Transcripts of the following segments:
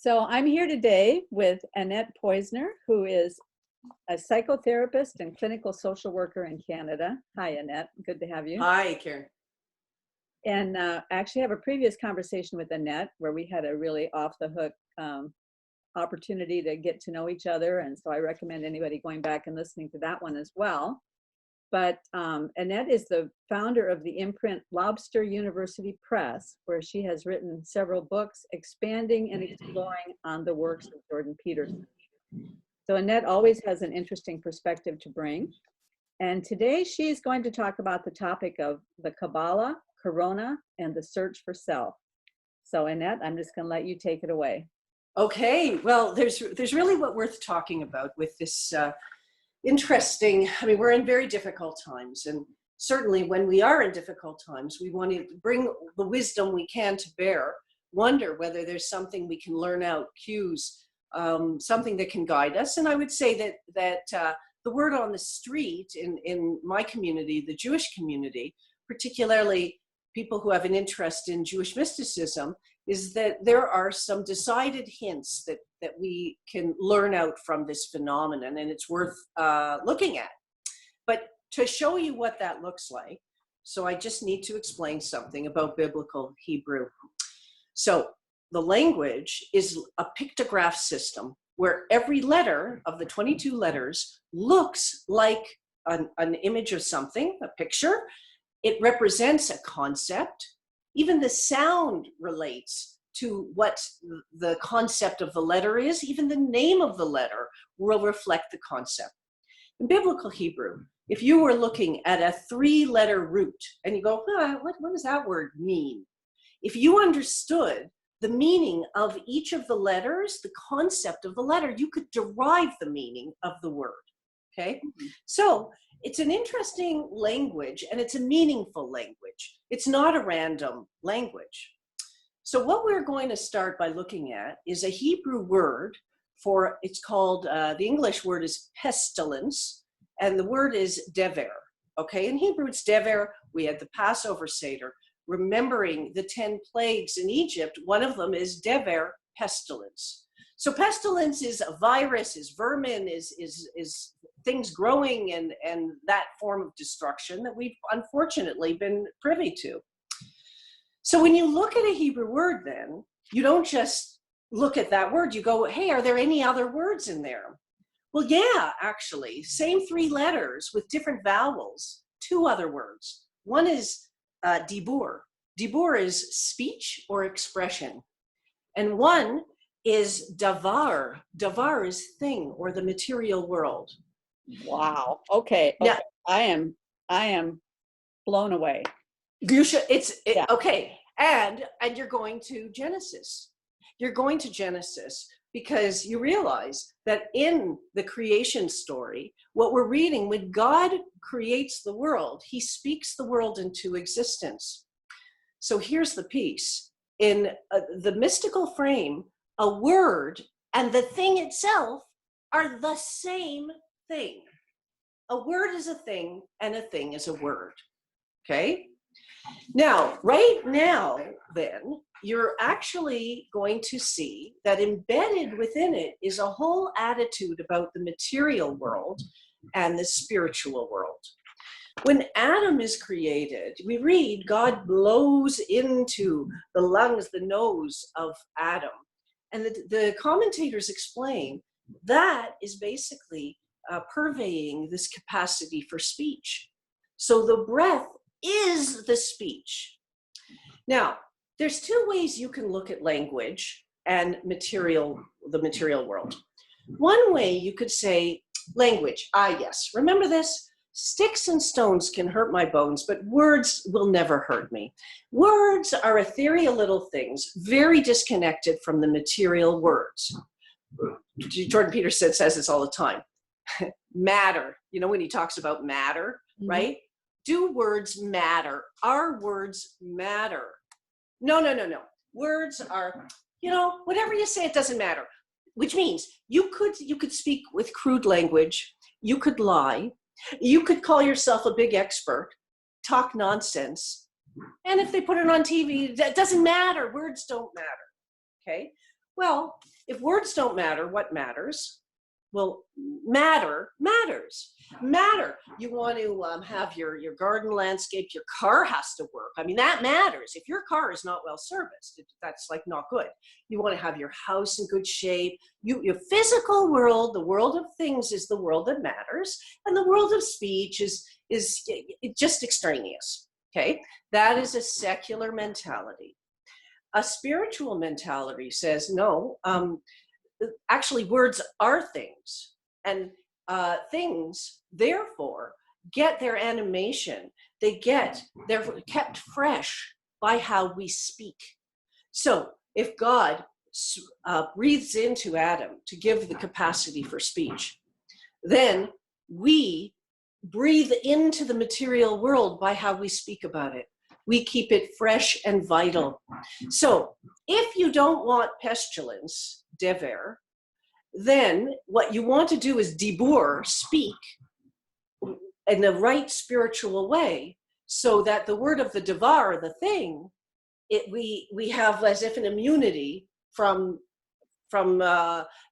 So I'm here today with Annette Poizner, who is a psychotherapist and clinical social worker in Canada. Hi, Annette. Good to have you. Hi, Karen. And I actually have a previous conversation with Annette where we had a really off-the-hook opportunity to get to know each other. And so I recommend anybody going back and listening to that one as well. But Annette is the founder of the imprint Lobster University Press, where she has written several books expanding and exploring on the works of Jordan Peterson. So Annette always has an interesting perspective to bring. And today she's going to talk about the topic of the Kabbalah, Corona, and the search for self. So Annette, I'm just going to let you take it away. Okay, well, there's really what worth talking about with this interesting. I mean, we're in very difficult times, and certainly when we are in difficult times, we want to bring the wisdom we can to bear, wonder whether there's something we can learn out, cues, something that can guide us. And I would say that the word on the street in my community, the Jewish community, particularly people who have an interest in Jewish mysticism, is that there are some decided hints that we can learn out from this phenomenon, and it's worth looking at. But to show you what that looks like, so I just need to explain something about biblical Hebrew. So the language is a pictograph system where every letter of the 22 letters looks like an image of something, a picture. It represents a concept. Even the sound relates to what the concept of the letter is. Even the name of the letter will reflect the concept. In biblical Hebrew, if you were looking at a 3-letter root and you go, what does that word mean? If you understood the meaning of each of the letters, the concept of the letter, you could derive the meaning of the word, okay? So it's an interesting language, and it's a meaningful language. It's not a random language. So what we're going to start by looking at is a Hebrew word for, it's called, the English word is pestilence, and the word is dever, okay? In Hebrew, it's dever. We had the Passover Seder. Remembering the 10 plagues in Egypt, one of them is dever, pestilence. So pestilence is a virus, is vermin, is things growing and that form of destruction that we've unfortunately been privy to. So when you look at a Hebrew word, then you don't just look at that word, you go, hey, are there any other words in there? Well, yeah, actually, same 3 letters with different vowels, 2 other words. One is dibur. Dibur is speech or expression. And one is davar. Davar is thing or the material world. Wow. Okay. Now, I am blown away. You should. Yeah. Okay. And you're going to Genesis. You're going to Genesis because you realize that in the creation story, what we're reading, when God creates the world, he speaks the world into existence. So here's the piece. In the mystical frame, a word and the thing itself are the same thing. A word is a thing and a thing is a word, okay? Now, right now, then, you're actually going to see that embedded within it is a whole attitude about the material world and the spiritual world. When Adam is created, we read God blows into the lungs, the nose of Adam. And the commentators explain that is basically purveying this capacity for speech. So the breath is the speech. Now, there's 2 ways you can look at language and the material world. One way you could say language, yes, remember this? Sticks and stones can hurt my bones, but words will never hurt me. Words are ethereal little things, very disconnected from the material words. Jordan Peterson says this all the time. Matter, when he talks about matter, right? Do words matter? Are words matter? No. Words are, whatever you say, it doesn't matter. Which means you could speak with crude language, you could lie, you could call yourself a big expert, talk nonsense, and if they put it on TV, that doesn't matter. Words don't matter, okay? Well, if words don't matter, what matters? Well, matter matters. Matter. You want to have your garden landscaped, your car has to work. I mean, that matters. If your car is not well serviced, that's like not good. You want to have your house in good shape. Your physical world, the world of things, is the world that matters. And the world of speech is just extraneous. Okay? That is a secular mentality. A spiritual mentality says, no, actually words are things, and things therefore get their animation. They're kept fresh by how we speak. So if God breathes into Adam to give the capacity for speech, then we breathe into the material world by how we speak about it. We keep it fresh and vital. So if you don't want pestilence, dever, then what you want to do is dibur, speak in the right spiritual way, so that the word of the devar, the thing, we have as if an immunity from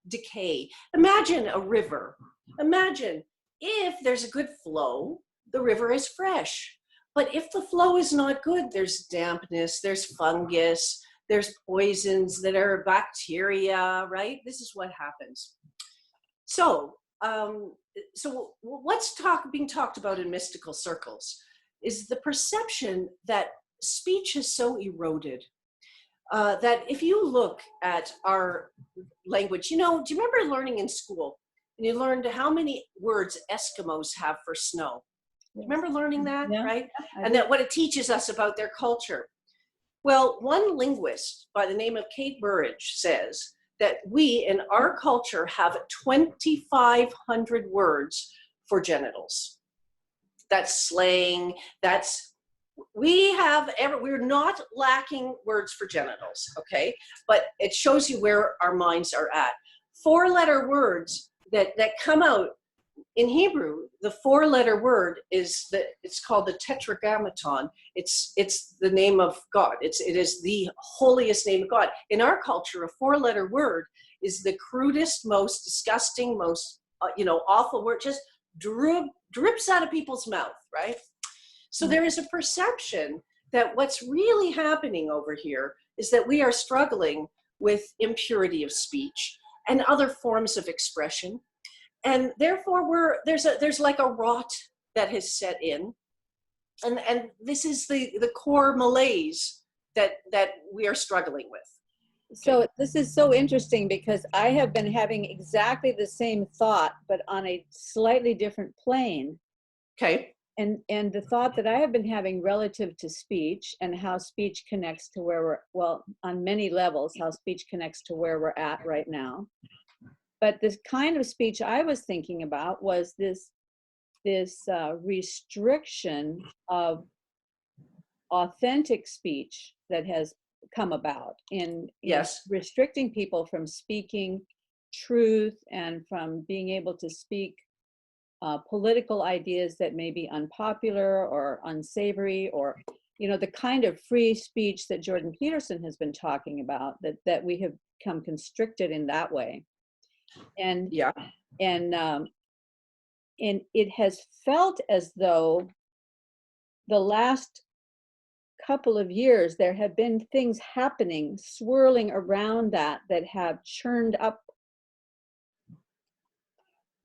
decay. Imagine a river. Imagine if there's a good flow, the river is fresh. But if the flow is not good, there's dampness, there's fungus, there's poisons that are bacteria, right? This is what happens. So, what's being talked about in mystical circles is the perception that speech is so eroded that if you look at our language, do you remember learning in school, and you learned how many words Eskimos have for snow? Remember learning that, Yeah. right? And that what it teaches us about their culture. Well, one linguist by the name of Kate Burridge says that we in our culture have 2,500 words for genitals. That's slang, we're not lacking words for genitals, okay? But it shows you where our minds are at. 4-letter words that come out in Hebrew, the 4-letter word it's called the Tetragrammaton. It's the name of God. It is the holiest name of God. In our culture, a 4-letter word is the crudest, most disgusting, most awful word. Just drips out of people's mouth, right? So there is a perception that what's really happening over here is that we are struggling with impurity of speech and other forms of expression. And therefore there's like a rot that has set in. And this is the core malaise that we are struggling with. So this is so interesting, because I have been having exactly the same thought, but on a slightly different plane. Okay. And the thought that I have been having relative to speech and how speech connects to where on many levels, how speech connects to where we're at right now. But this kind of speech I was thinking about was this restriction of authentic speech that has come about in Yes. restricting people from speaking truth and from being able to speak political ideas that may be unpopular or unsavory, or the kind of free speech that Jordan Peterson has been talking about, that we have become constricted in that way. And yeah, and it has felt as though the last couple of years there have been things happening, swirling around that have churned up.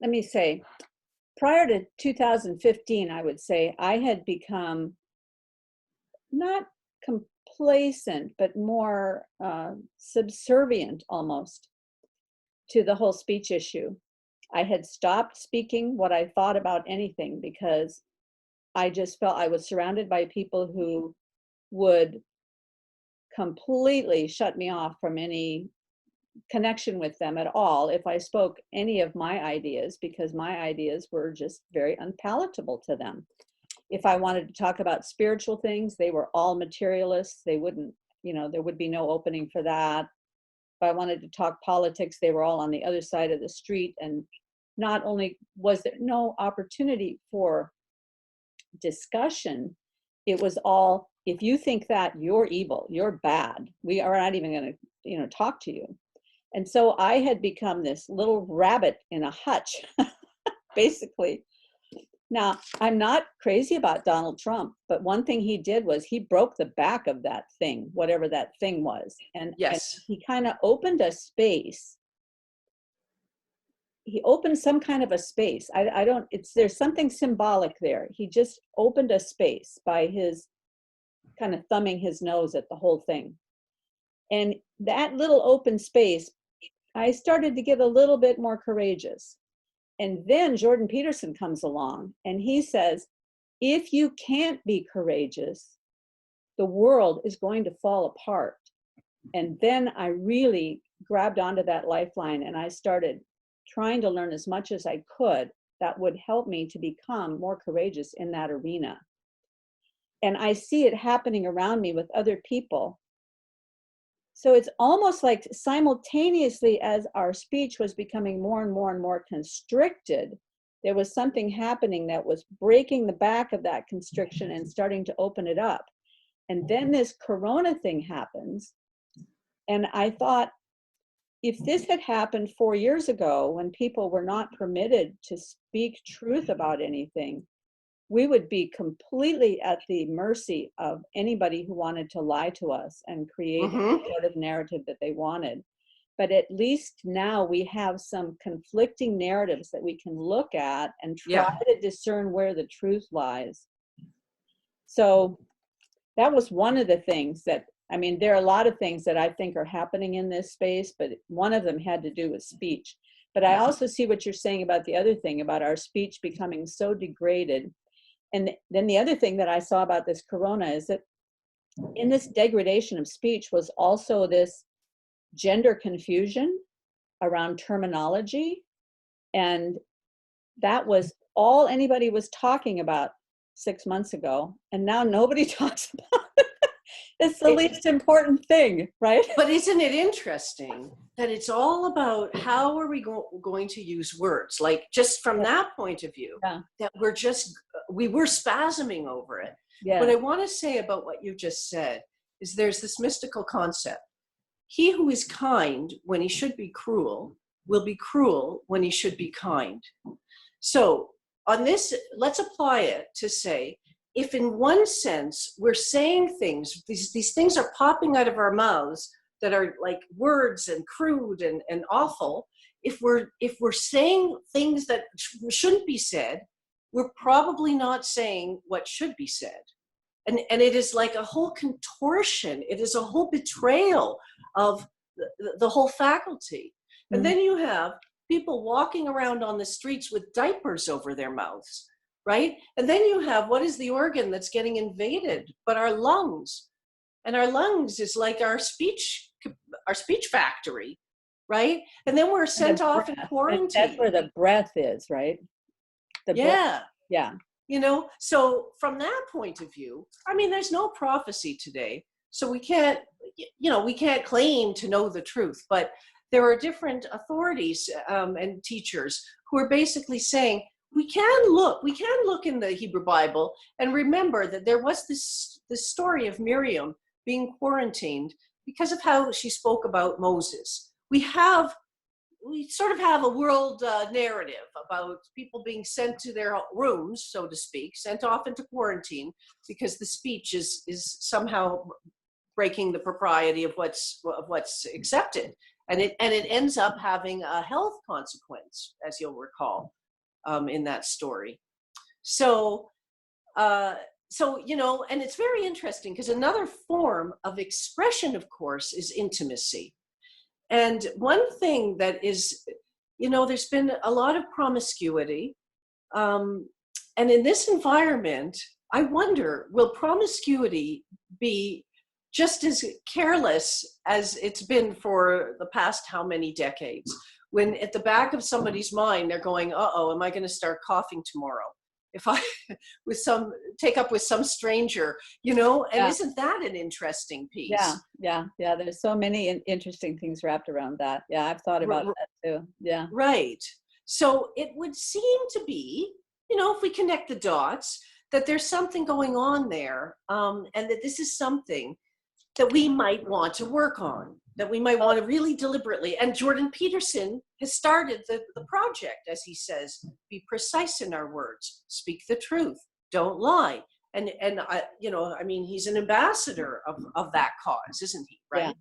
Let me say, prior to 2015, I would say I had become not complacent, but more subservient almost to the whole speech issue. I had stopped speaking what I thought about anything, because I just felt I was surrounded by people who would completely shut me off from any connection with them at all if I spoke any of my ideas, because my ideas were just very unpalatable to them. If I wanted to talk about spiritual things, they were all materialists. They wouldn't, there would be no opening for that. If I wanted to talk politics, they were all on the other side of the street. And not only was there no opportunity for discussion, it was all, if you think that, you're evil, you're bad, we are not even going to talk to you. And so I had become this little rabbit in a hutch, basically. Now, I'm not crazy about Donald Trump, but one thing he did was he broke the back of that thing, whatever that thing was. And Yes. he kind of opened a space. He opened some kind of a space. There's something symbolic there. He just opened a space by his kind of thumbing his nose at the whole thing. And that little open space, I started to get a little bit more courageous. And then Jordan Peterson comes along and he says, if you can't be courageous, the world is going to fall apart. And then I really grabbed onto that lifeline and I started trying to learn as much as I could that would help me to become more courageous in that arena. And I see it happening around me with other people. So it's almost like simultaneously as our speech was becoming more and more and more constricted, there was something happening that was breaking the back of that constriction and starting to open it up. And then this corona thing happens. And I thought, if this had happened 4 years ago when people were not permitted to speak truth about anything, we would be completely at the mercy of anybody who wanted to lie to us and create the sort of narrative that they wanted. But at least now we have some conflicting narratives that we can look at and try to discern where the truth lies. So that was one of the things that, I mean, there are a lot of things that I think are happening in this space, but one of them had to do with speech. But I also see what you're saying about the other thing, about our speech becoming so degraded. And then the other thing that I saw about this corona is that in this degradation of speech was also this gender confusion around terminology. And that was all anybody was talking about 6 months ago. And now nobody talks about it. It's the least important thing, right? But isn't it interesting that it's all about how are we going to use words? Like, just from that point of view, that we were spasming over it. Yeah. What I want to say about what you just said is there's this mystical concept. He who is kind when he should be cruel will be cruel when he should be kind. So on this, let's apply it to say, if in one sense we're saying things, these things are popping out of our mouths that are like words and crude and awful, if we're saying things that shouldn't be said, we're probably not saying what should be said. And it is like a whole contortion. It is a whole betrayal of the whole faculty. Mm-hmm. And then you have people walking around on the streets with diapers over their mouths. Right? And then you have, what is the organ that's getting invaded? But our lungs. And our lungs is like our speech factory, right? And then we're sent off in quarantine. That's where the breath is, right? Breath. Yeah. You know, so from that point of view, I mean, there's no prophecy today. So we can't claim to know the truth, but there are different authorities and teachers who are basically saying, we can look in the Hebrew Bible and remember that there was this story of Miriam being quarantined because of how she spoke about Moses. We sort of have a world narrative about people being sent to their rooms, so to speak, sent off into quarantine because the speech is somehow breaking the propriety of what's accepted, and it ends up having a health consequence, as you'll recall. In that story. So, you know, and it's very interesting because another form of expression, of course, is intimacy. And one thing that is, you know, there's been a lot of promiscuity. And in this environment, I wonder, will promiscuity be just as careless as it's been for the past how many decades? When at the back of somebody's mind, they're going, uh-oh, am I going to start coughing tomorrow? If I take up with some stranger, you know, and isn't that an interesting piece? Yeah. There's so many interesting things wrapped around that. Yeah, I've thought about that too. Yeah. Right. So it would seem to be, you know, if we connect the dots, that there's something going on there, and that this is something that we might want to work on, that we might want to really deliberately. And Jordan Peterson has started the project, as he says, be precise in our words, speak the truth, don't lie. And I, you know, I mean, he's an ambassador of that cause, isn't he? Right. Yeah.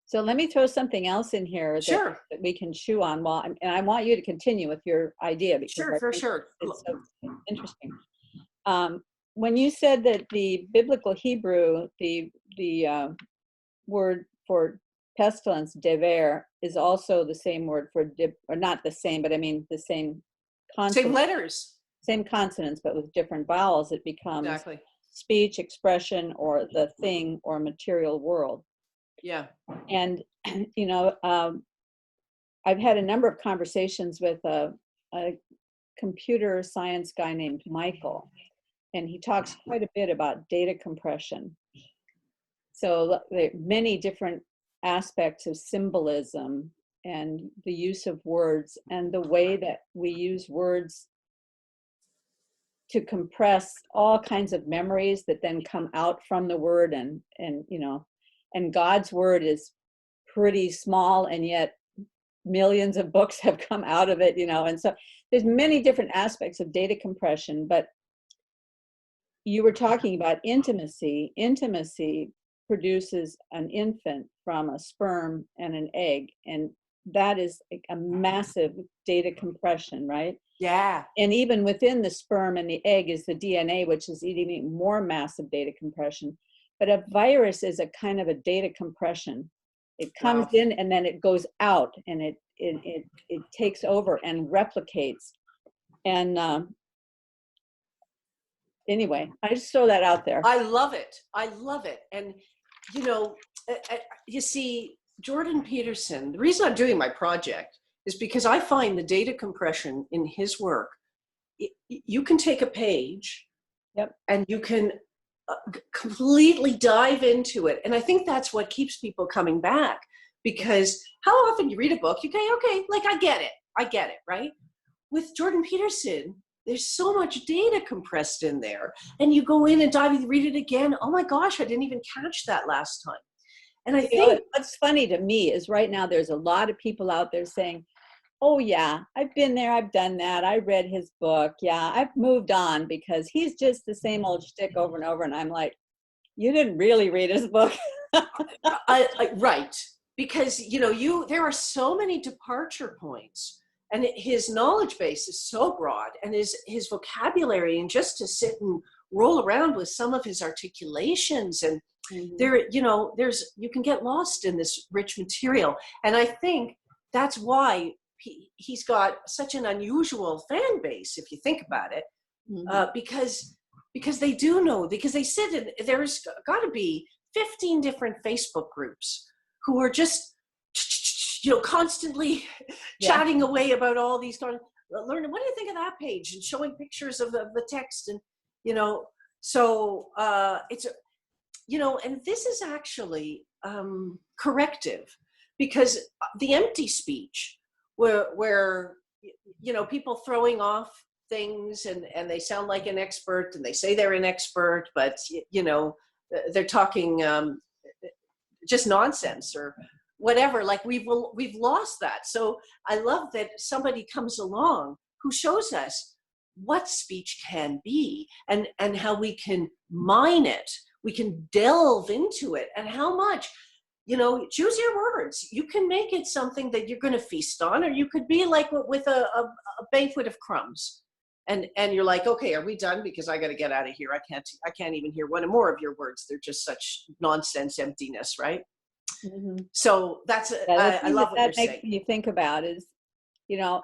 So let me throw something else in here Sure. that we can chew on while, and I want you to continue with your idea because Sure, for sure. it's so interesting. When you said that the biblical Hebrew, the word for pestilence, dever, is also the same word for or not the same, but I mean the same consonants. Same letters. Same consonants, but with different vowels, it becomes Exactly. speech, expression, or the thing or material world. Yeah. And, you know, I've had a number of conversations with a computer science guy named Michael, and he talks quite a bit about data compression. So there are many different aspects of symbolism and the use of words and the way that we use words to compress all kinds of memories that then come out from the word, and you know, and God's word is pretty small, and yet millions of books have come out of it, you know, and so there's many different aspects of data compression. But you were talking about intimacy. Intimacy produces an infant from a sperm and an egg, and that is a massive data compression, right? Yeah. And even within the sperm and the egg is the DNA, which is even more massive data compression. But a virus is a kind of a data compression. It comes in and then it goes out, and it takes over and replicates. And anyway, I just throw that out there. I love it. I love it. And, you know, you see, Jordan Peterson, the reason I'm doing my project is because I find the data compression in his work. You can take a page, yep, and you can completely dive into it. And I think that's what keeps people coming back, because how often you read a book, you go, okay, like I get it, right? With Jordan Peterson, there's so much data compressed in there, and you go in and dive, you read it again. Oh my gosh, I didn't even catch that last time. And I think what's funny to me is right now there's a lot of people out there saying, oh yeah, I've been there, I've done that, I read his book, yeah, I've moved on, because he's just the same old shtick over and over. And I'm like, you didn't really read his book. Right, because you know, there are so many departure points, and his knowledge base is so broad, and his vocabulary, and just to sit and roll around with some of his articulations, and there, you know, you can get lost in this rich material. And I think that's why he's got such an unusual fan base, if you think about it, because they do know, because they sit in, there's got to be 15 different Facebook groups who are just, you know, constantly chatting away about all these, learning, what do you think of that page, and showing pictures of the text, and, you know, so it's, you know, and this is actually corrective, because the empty speech, where you know, people throwing off things, and they sound like an expert, and they say they're an expert, but you know, they're talking just nonsense or whatever. Like we've lost that. So I love that somebody comes along who shows us what speech can be, and how we can mine it, we can delve into it, and how much. You know, choose your words. You can make it something that you're going to feast on, or you could be like with a banquet of crumbs, and you're like, okay, are we done? Because I got to get out of here. I can't even hear one more of your words. They're just such nonsense, emptiness, right? So that's I love what that you're makes saying. me think about is, you know,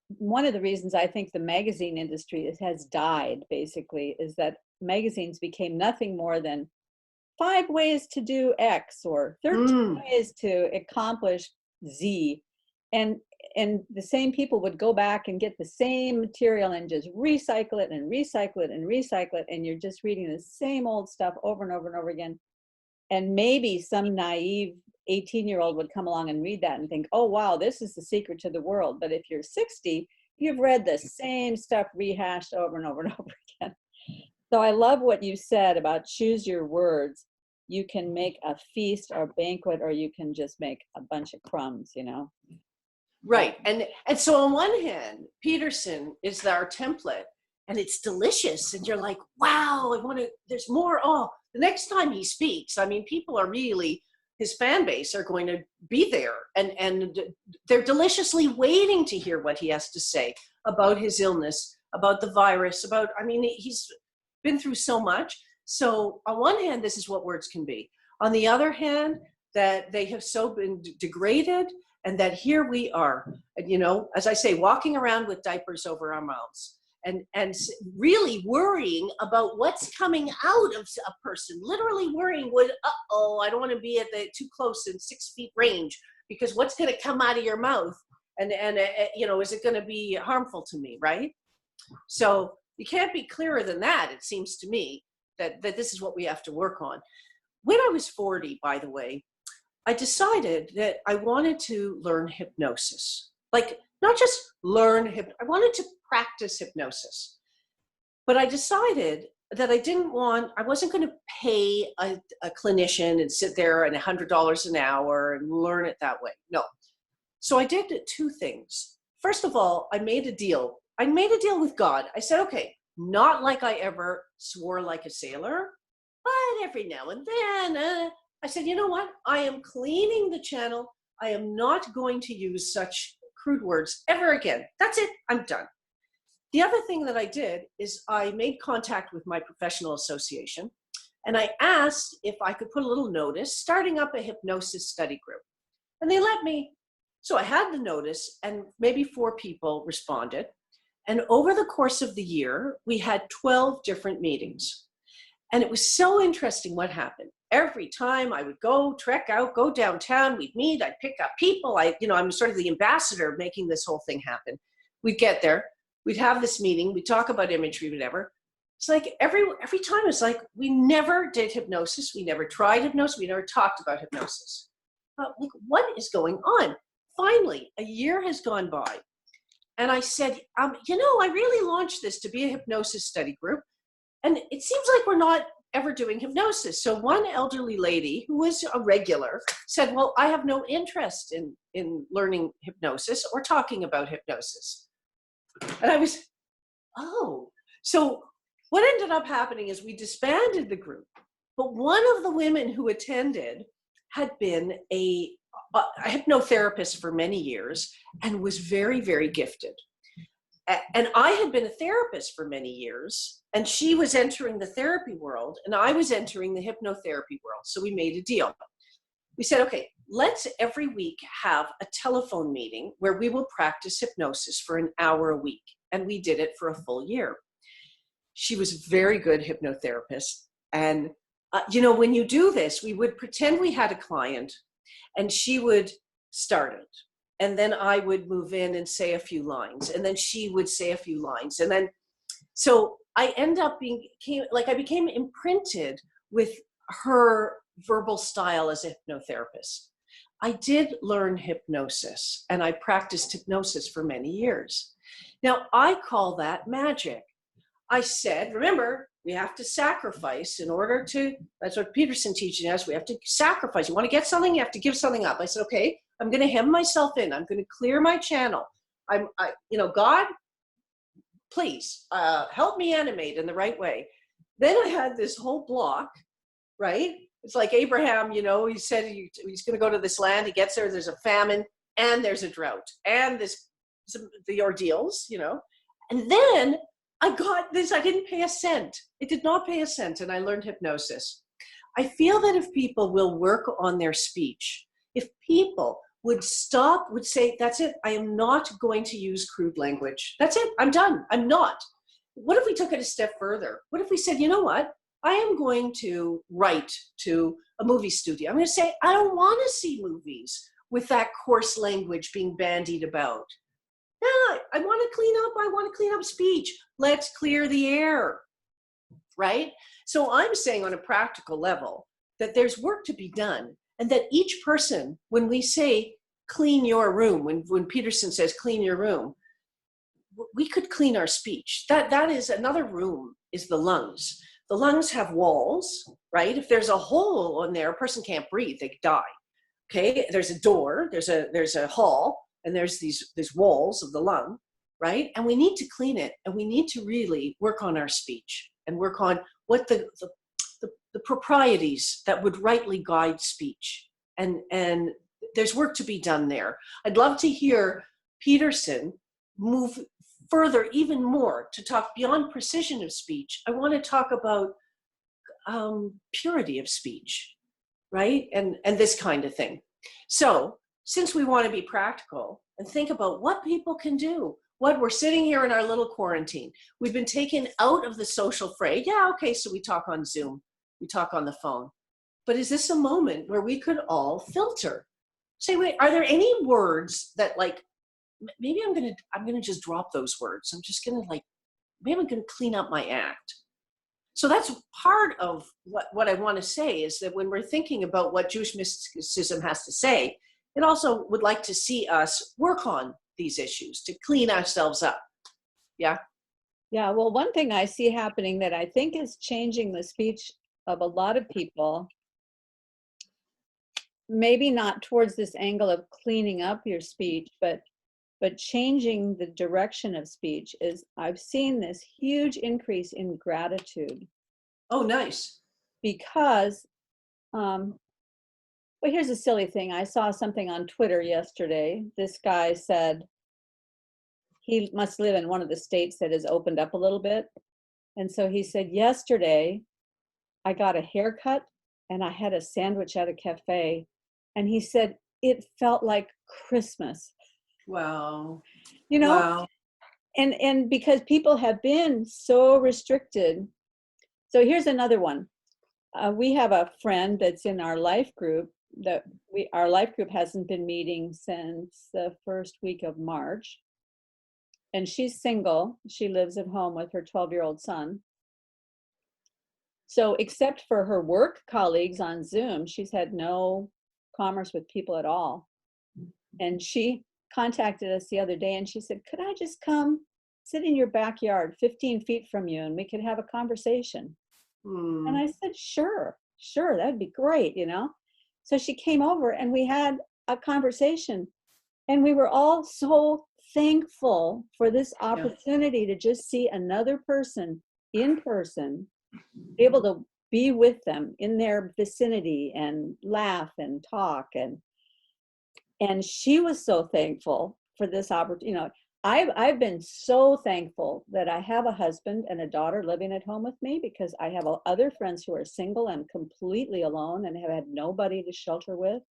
one of the reasons I think the magazine industry has died basically is that magazines became nothing more than 5 ways to do X or 13 ways to accomplish Z. And the same people would go back and get the same material and just recycle it and recycle it and recycle it. And you're just reading the same old stuff over and over and over again. And maybe some naive 18-year-old would come along and read that and think, oh, wow, this is the secret to the world. But if you're 60, you've read the same stuff rehashed over and over and over again. So I love what you said about choose your words. you can make a feast or banquet, or you can just make a bunch of crumbs, you know? Right. And so on one hand, Peterson is our template and it's delicious. And you're like, wow, there's more. Oh, the next time he speaks, I mean, people are really, his fan base are going to be there and they're deliciously waiting to hear what he has to say about his illness, about the virus, he's been through so much. So on one hand, this is what words can be. On the other hand, that they have so been degraded, and that here we are, you know, as I say, walking around with diapers over our mouths and really worrying about what's coming out of a person, literally worrying, I don't want to be at the too close in 6 feet range, because what's going to come out of your mouth? And you know, is it going to be harmful to me, right? So you can't be clearer than that, it seems to me, that this is what we have to work on. When I was 40, by the way, I decided that I wanted to learn hypnosis. Like, not just learn, I wanted to practice hypnosis. But I decided that I wasn't going to pay a clinician and sit there and $100 an hour and learn it that way. No. So I did 2 things. First of all, I made a deal. I made a deal with God. I said, okay, not like I ever swore like a sailor, but every now and then, I said, you know what? I am cleaning the channel. I am not going to use such crude words ever again. That's it. I'm done. The other thing that I did is I made contact with my professional association, and I asked if I could put a little notice starting up a hypnosis study group. And they let me. So I had the notice, and maybe 4 people responded. And over the course of the year, we had 12 different meetings. And it was so interesting what happened. Every time I would trek out, go downtown, we'd meet, I'd pick up people. I'm sort of the ambassador making this whole thing happen. We'd get there, we'd have this meeting, we'd talk about imagery, whatever. It's like every time it's like, we never did hypnosis. We never tried hypnosis. We never talked about hypnosis. Look, what is going on? Finally, a year has gone by. And I said, I really launched this to be a hypnosis study group. And it seems like we're not ever doing hypnosis. So one elderly lady who was a regular said, well, I have no interest in learning hypnosis or talking about hypnosis. And I was, so what ended up happening is we disbanded the group. But one of the women who attended had been a hypnotherapist for many years and was very, very gifted. And I had been a therapist for many years, and she was entering the therapy world, and I was entering the hypnotherapy world. So we made a deal. We said, okay, let's every week have a telephone meeting where we will practice hypnosis for an hour a week. And we did it for a full year. She was a very good hypnotherapist. And, when you do this, we would pretend we had a client, and she would start it. And then I would move in and say a few lines. And then she would say a few lines. And then, so I I became imprinted with her verbal style as a hypnotherapist. I did learn hypnosis, and I practiced hypnosis for many years. Now, I call that magic. I said, remember, we have to sacrifice in order to, that's what Peterson teaches us, we have to sacrifice. You want to get something, you have to give something up. I said, okay, I'm going to hem myself in. I'm going to clear my channel. God, please help me animate in the right way. Then I had this whole block, right? It's like Abraham, he said he's going to go to this land. He gets there, there's a famine and there's a drought and the ordeals, And then I got this, I didn't pay a cent. It did not pay a cent, and I learned hypnosis. I feel that if people will work on their speech, if people would say, that's it, I am not going to use crude language. That's it, I'm done, I'm not. What if we took it a step further? What if we said, you know what? I am going to write to a movie studio. I'm going to say, I don't want to see movies with that coarse language being bandied about. No, I want to clean up speech. Let's clear the air, right? So I'm saying on a practical level that there's work to be done, and that each person, when we say clean your room, when Peterson says clean your room, we could clean our speech. That is another room is the lungs. the lungs have walls, right? If there's a hole in there, a person can't breathe, they die. Okay, there's a door, there's a hall, and there's these walls of the lung, right? And we need to clean it, and we need to really work on our speech and work on what the proprieties that would rightly guide speech. And there's work to be done there. I'd love to hear Peterson move further, even more, to talk beyond precision of speech. I want to talk about purity of speech, right? And this kind of thing. So since we want to be practical and think about what people can do, what we're sitting here in our little quarantine, we've been taken out of the social fray. Yeah, okay, so we talk on Zoom, we talk on the phone. But is this a moment where we could all filter? Say, wait, are there any words that, like, maybe I'm gonna just drop those words. I'm just gonna, like, maybe I'm gonna clean up my act. So that's part of what I want to say, is that when we're thinking about what Jewish mysticism has to say, it also would like to see us work on these issues to clean ourselves up. Yeah? Yeah, well, one thing I see happening that I think is changing the speech of a lot of people, maybe not towards this angle of cleaning up your speech, but changing the direction of speech, is I've seen this huge increase in gratitude. Oh, nice. Because, well, here's a silly thing. I saw something on Twitter yesterday. This guy said he must live in one of the states that has opened up a little bit. And so he said, yesterday, I got a haircut and I had a sandwich at a cafe. And he said, it felt like Christmas. Wow. You know, wow. And because people have been so restricted. So here's another one. We have a friend that's in our life group that our life group hasn't been meeting since the first week of March. And she's single. She lives at home with her 12-year-old son. So except for her work colleagues on Zoom, she's had no commerce with people at all. And she contacted us the other day and she said, could I just come sit in your backyard 15 feet from you and we could have a conversation? And I said, sure, that'd be great, you know? So she came over and we had a conversation, and we were all so thankful for this opportunity to just see another person in person, be able to be with them in their vicinity and laugh and talk. And she was so thankful for this opportunity. You know, I've been so thankful that I have a husband and a daughter living at home with me, because I have other friends who are single and completely alone and have had nobody to shelter with.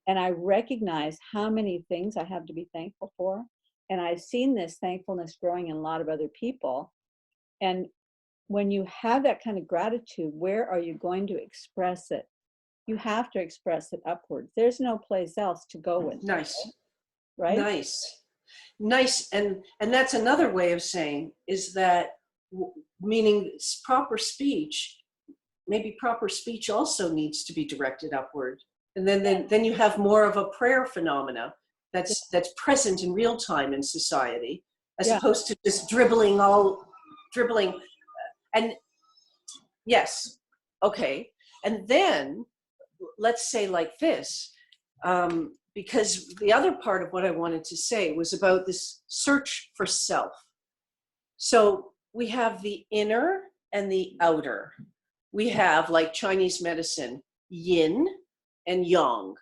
And I recognize how many things I have to be thankful for. And I've seen this thankfulness growing in a lot of other people. And when you have that kind of gratitude, where are you going to express it? You have to express it upwards. There's no place else to go with. Nice. It, right? Nice. And that's another way of saying, is that meaning proper speech, maybe proper speech also needs to be directed upward. And then you have more of a prayer phenomena that's present in real time in society, as opposed to just dribbling. And yes, okay. And then let's say like this, because the other part of what I wanted to say was about this search for self. So we have the inner and the outer. We have, like Chinese medicine, yin and yang,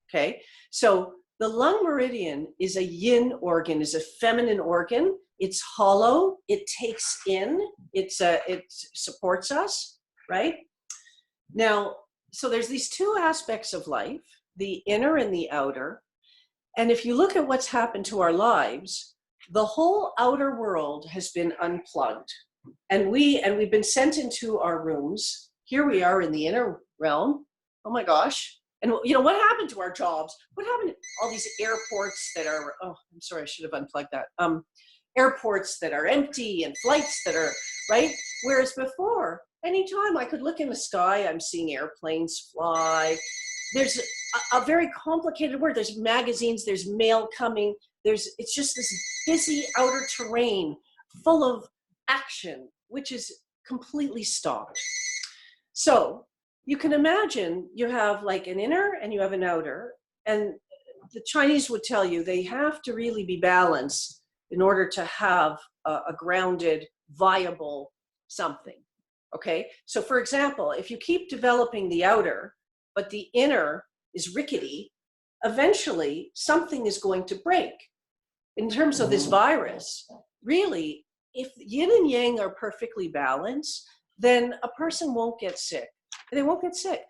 okay? So the lung meridian is a yin organ, is a feminine organ. It's hollow, it takes in, it supports us, right? Now, so there's these two aspects of life, the inner and the outer. And if you look at what's happened to our lives, the whole outer world has been unplugged. And we've been sent into our rooms. Here we are in the inner realm. Oh my gosh. And you know, what happened to our jobs? What happened to all these airports that are, oh, I'm sorry, I should have unplugged that. Airports that are empty and flights that are, right? Whereas before, anytime I could look in the sky, I'm seeing airplanes fly. There's a very complicated word. There's magazines, there's mail coming. It's just this busy outer terrain full of action, which is completely stopped. So you can imagine you have like an inner and you have an outer, and the Chinese would tell you they have to really be balanced in order to have a grounded, viable something. Okay, so for example, if you keep developing the outer, but the inner is rickety, eventually something is going to break. In terms of this virus, really, if yin and yang are perfectly balanced, then a person won't get sick. They won't get sick.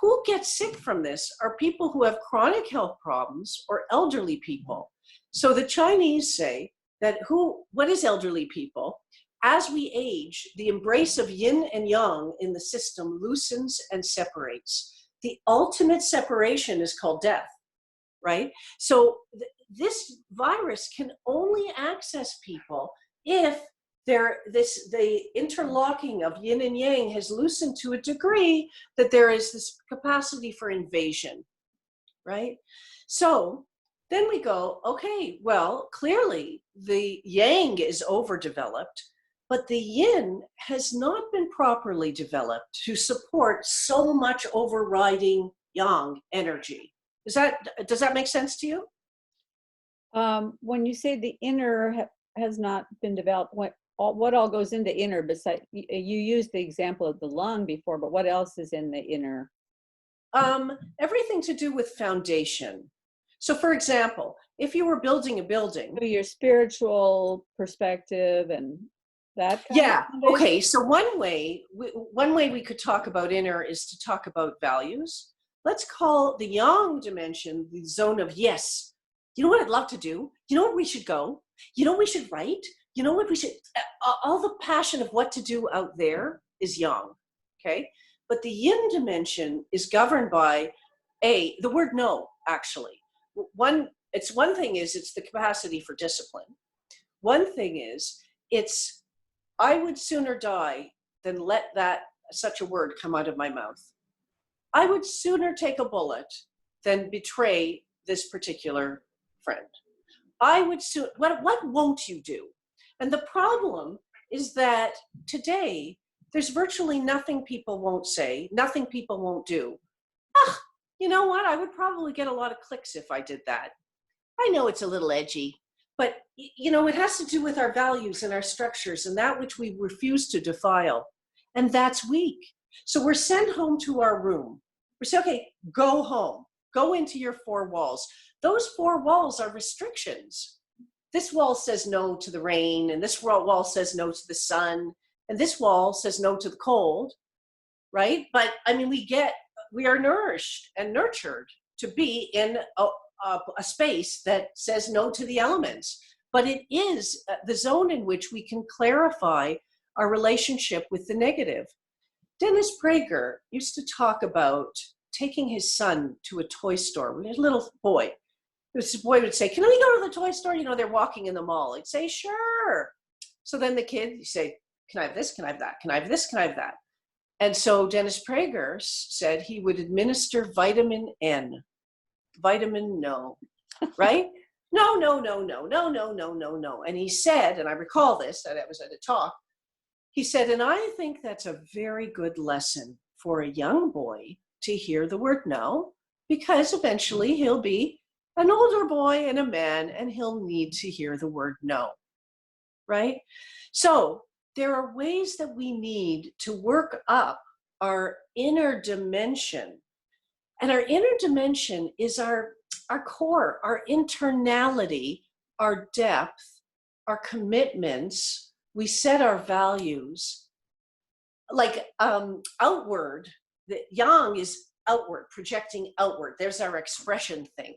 Who gets sick from this are people who have chronic health problems or elderly people. So the Chinese say that what is elderly people? As we age, the embrace of yin and yang in the system loosens and separates. The ultimate separation is called death, right? So this virus can only access people if the interlocking of yin and yang has loosened to a degree that there is this capacity for invasion, right? So then we go, okay, well, clearly the yang is overdeveloped, but the yin has not been properly developed to support so much overriding yang energy. Does that make sense to you? When you say the inner has not been developed, what all goes into inner? Besides, you used the example of the lung before, but what else is in the inner? Everything to do with foundation. So for example, if you were building a building. Your spiritual perspective and that kind yeah, of okay. So one way we could talk about inner is to talk about values. Let's call the yang dimension the zone of yes. You know what I'd love to do? You know where we should go? You know what we should write? You know what we should, all the passion of what to do out there is yang, okay? But the yin dimension is governed by the word no, actually. One thing is it's the capacity for discipline. One thing is I would sooner die than let such a word come out of my mouth. I would sooner take a bullet than betray this particular friend. What won't you do? And the problem is that today, there's virtually nothing people won't say, nothing people won't do. You know what? I would probably get a lot of clicks if I did that. I know it's a little edgy, but it has to do with our values and our structures and that which we refuse to defile. And that's weak. So we're sent home to our room. We say, okay, go home, go into your four walls. Those four walls are restrictions. This wall says no to the rain, and this wall says no to the sun, and this wall says no to the cold, right? But I mean, we are nourished and nurtured to be in a space that says no to the elements. But it is the zone in which we can clarify our relationship with the negative. Dennis Prager used to talk about taking his son to a toy store. When he was a little boy, this boy would say, can we go to the toy store? They're walking in the mall. He'd say, sure. So then the kid, you say, can I have this? Can I have that? Can I have this? Can I have that? And so Dennis Prager said he would administer vitamin N. Vitamin no, right? No. And he said, and I recall this, that it was at a talk, he said, and I think that's a very good lesson for a young boy to hear the word no, because eventually he'll be an older boy and a man, and he'll need to hear the word no, right? So there are ways that we need to work up our inner dimension. And our inner dimension is our core, our internality, our depth, our commitments. We set our values. Like outward, the yang is outward, projecting outward. There's our expression thing.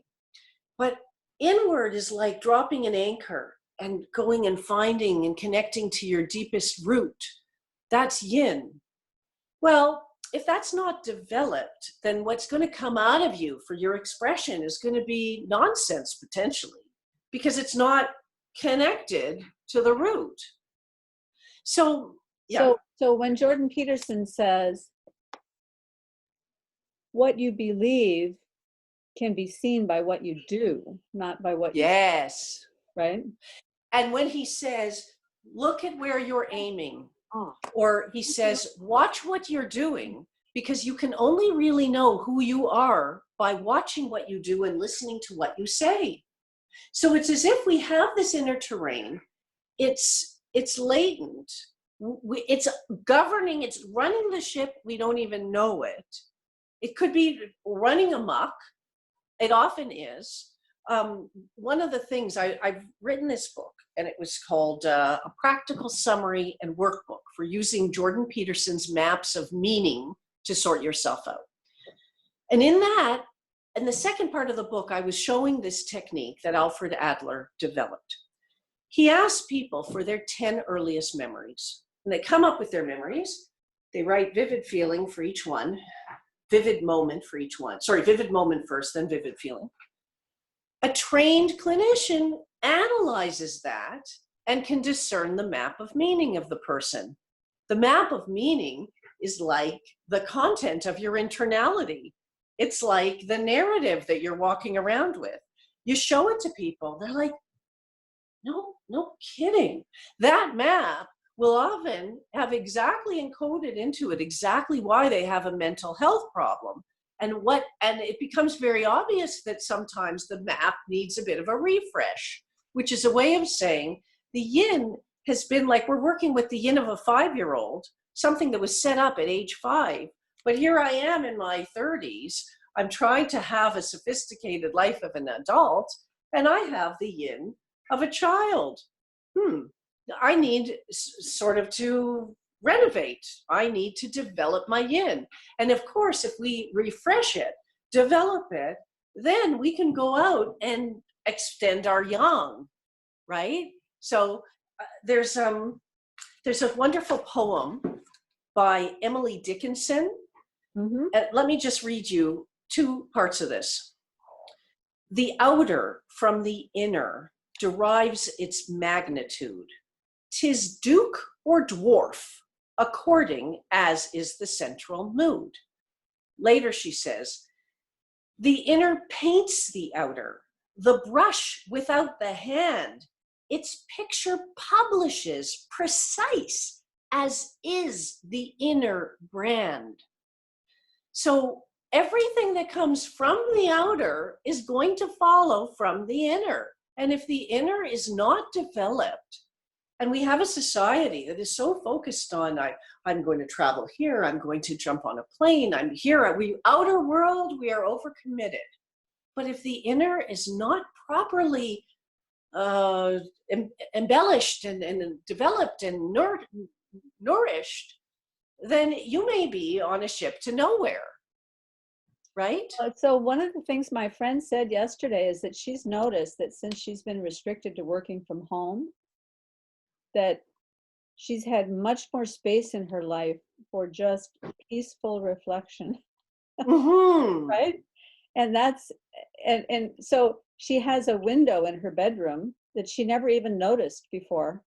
But inward is like dropping an anchor and going and finding and connecting to your deepest root. That's yin. Well, if that's not developed, then what's going to come out of you for your expression is going to be nonsense potentially, because it's not connected to the root. So, yeah. So when Jordan Peterson says, what you believe can be seen by what you do, not by what yes. you, right? And when he says, look at where you're aiming, Oh. Or he says, watch what you're doing, because you can only really know who you are by watching what you do and listening to what you say. So it's as if we have this inner terrain. It's latent. It's governing, it's running the ship. We don't even know it. It could be running amok. It often is. One of the things, I've written this book, and it was called A Practical Summary and Workbook for Using Jordan Peterson's Maps of Meaning to Sort Yourself Out. And in that, in the second part of the book, I was showing this technique that Alfred Adler developed. He asked people for their 10 earliest memories. And they come up with their memories. They write vivid feeling for each one, vivid moment for each one. Sorry, vivid moment first, then vivid feeling. A trained clinician analyzes that and can discern the map of meaning of the person. The map of meaning is like the content of your internality. It's like the narrative that you're walking around with. You show it to people, they're like, no kidding. That map will often have exactly encoded into it exactly why they have a mental health problem. And it becomes very obvious that sometimes the map needs a bit of a refresh, which is a way of saying the yin has been like, we're working with the yin of a 5-year-old, something that was set up at age 5. But here I am in my 30s. I'm trying to have a sophisticated life of an adult, and I have the yin of a child. I need sort of to renovate. I need to develop my yin. And of course, if we refresh it, develop it, then we can go out and extend our yang, right? So there's a wonderful poem by Emily Dickinson. Let me just read you 2 parts of this. The outer from the inner derives its magnitude. 'Tis duke or dwarf, according as is the central mood. Later she says, the inner paints the outer, the brush without the hand, its picture publishes precise as is the inner brand. So everything that comes from the outer is going to follow from the inner. And if the inner is not developed, and we have a society that is so focused on, I'm going to travel here, I'm going to jump on a plane, I'm here, outer world, we are overcommitted. But if the inner is not properly embellished and developed and nourished, then you may be on a ship to nowhere. Right? So one of the things my friend said yesterday is that she's noticed that since she's been restricted to working from home, that she's had much more space in her life for just peaceful reflection. Right? And and so she has a window in her bedroom that she never even noticed before.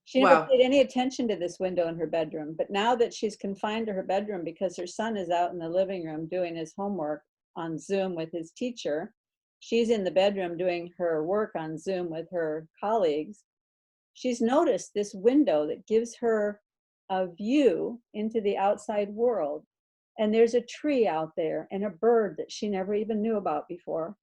She never paid any attention to this window in her bedroom. But now that she's confined to her bedroom because her son is out in the living room doing his homework on Zoom with his teacher, she's in the bedroom doing her work on Zoom with her colleagues. She's noticed this window that gives her a view into the outside world. And there's a tree out there and a bird that she never even knew about before.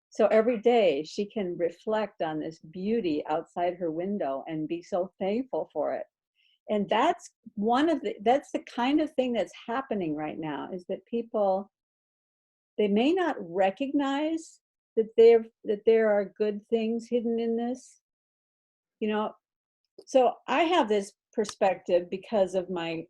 So every day she can reflect on this beauty outside her window and be so thankful for it. And that's that's the kind of thing that's happening right now, is that people, they may not recognize that there are good things hidden in this. So I have this perspective because of my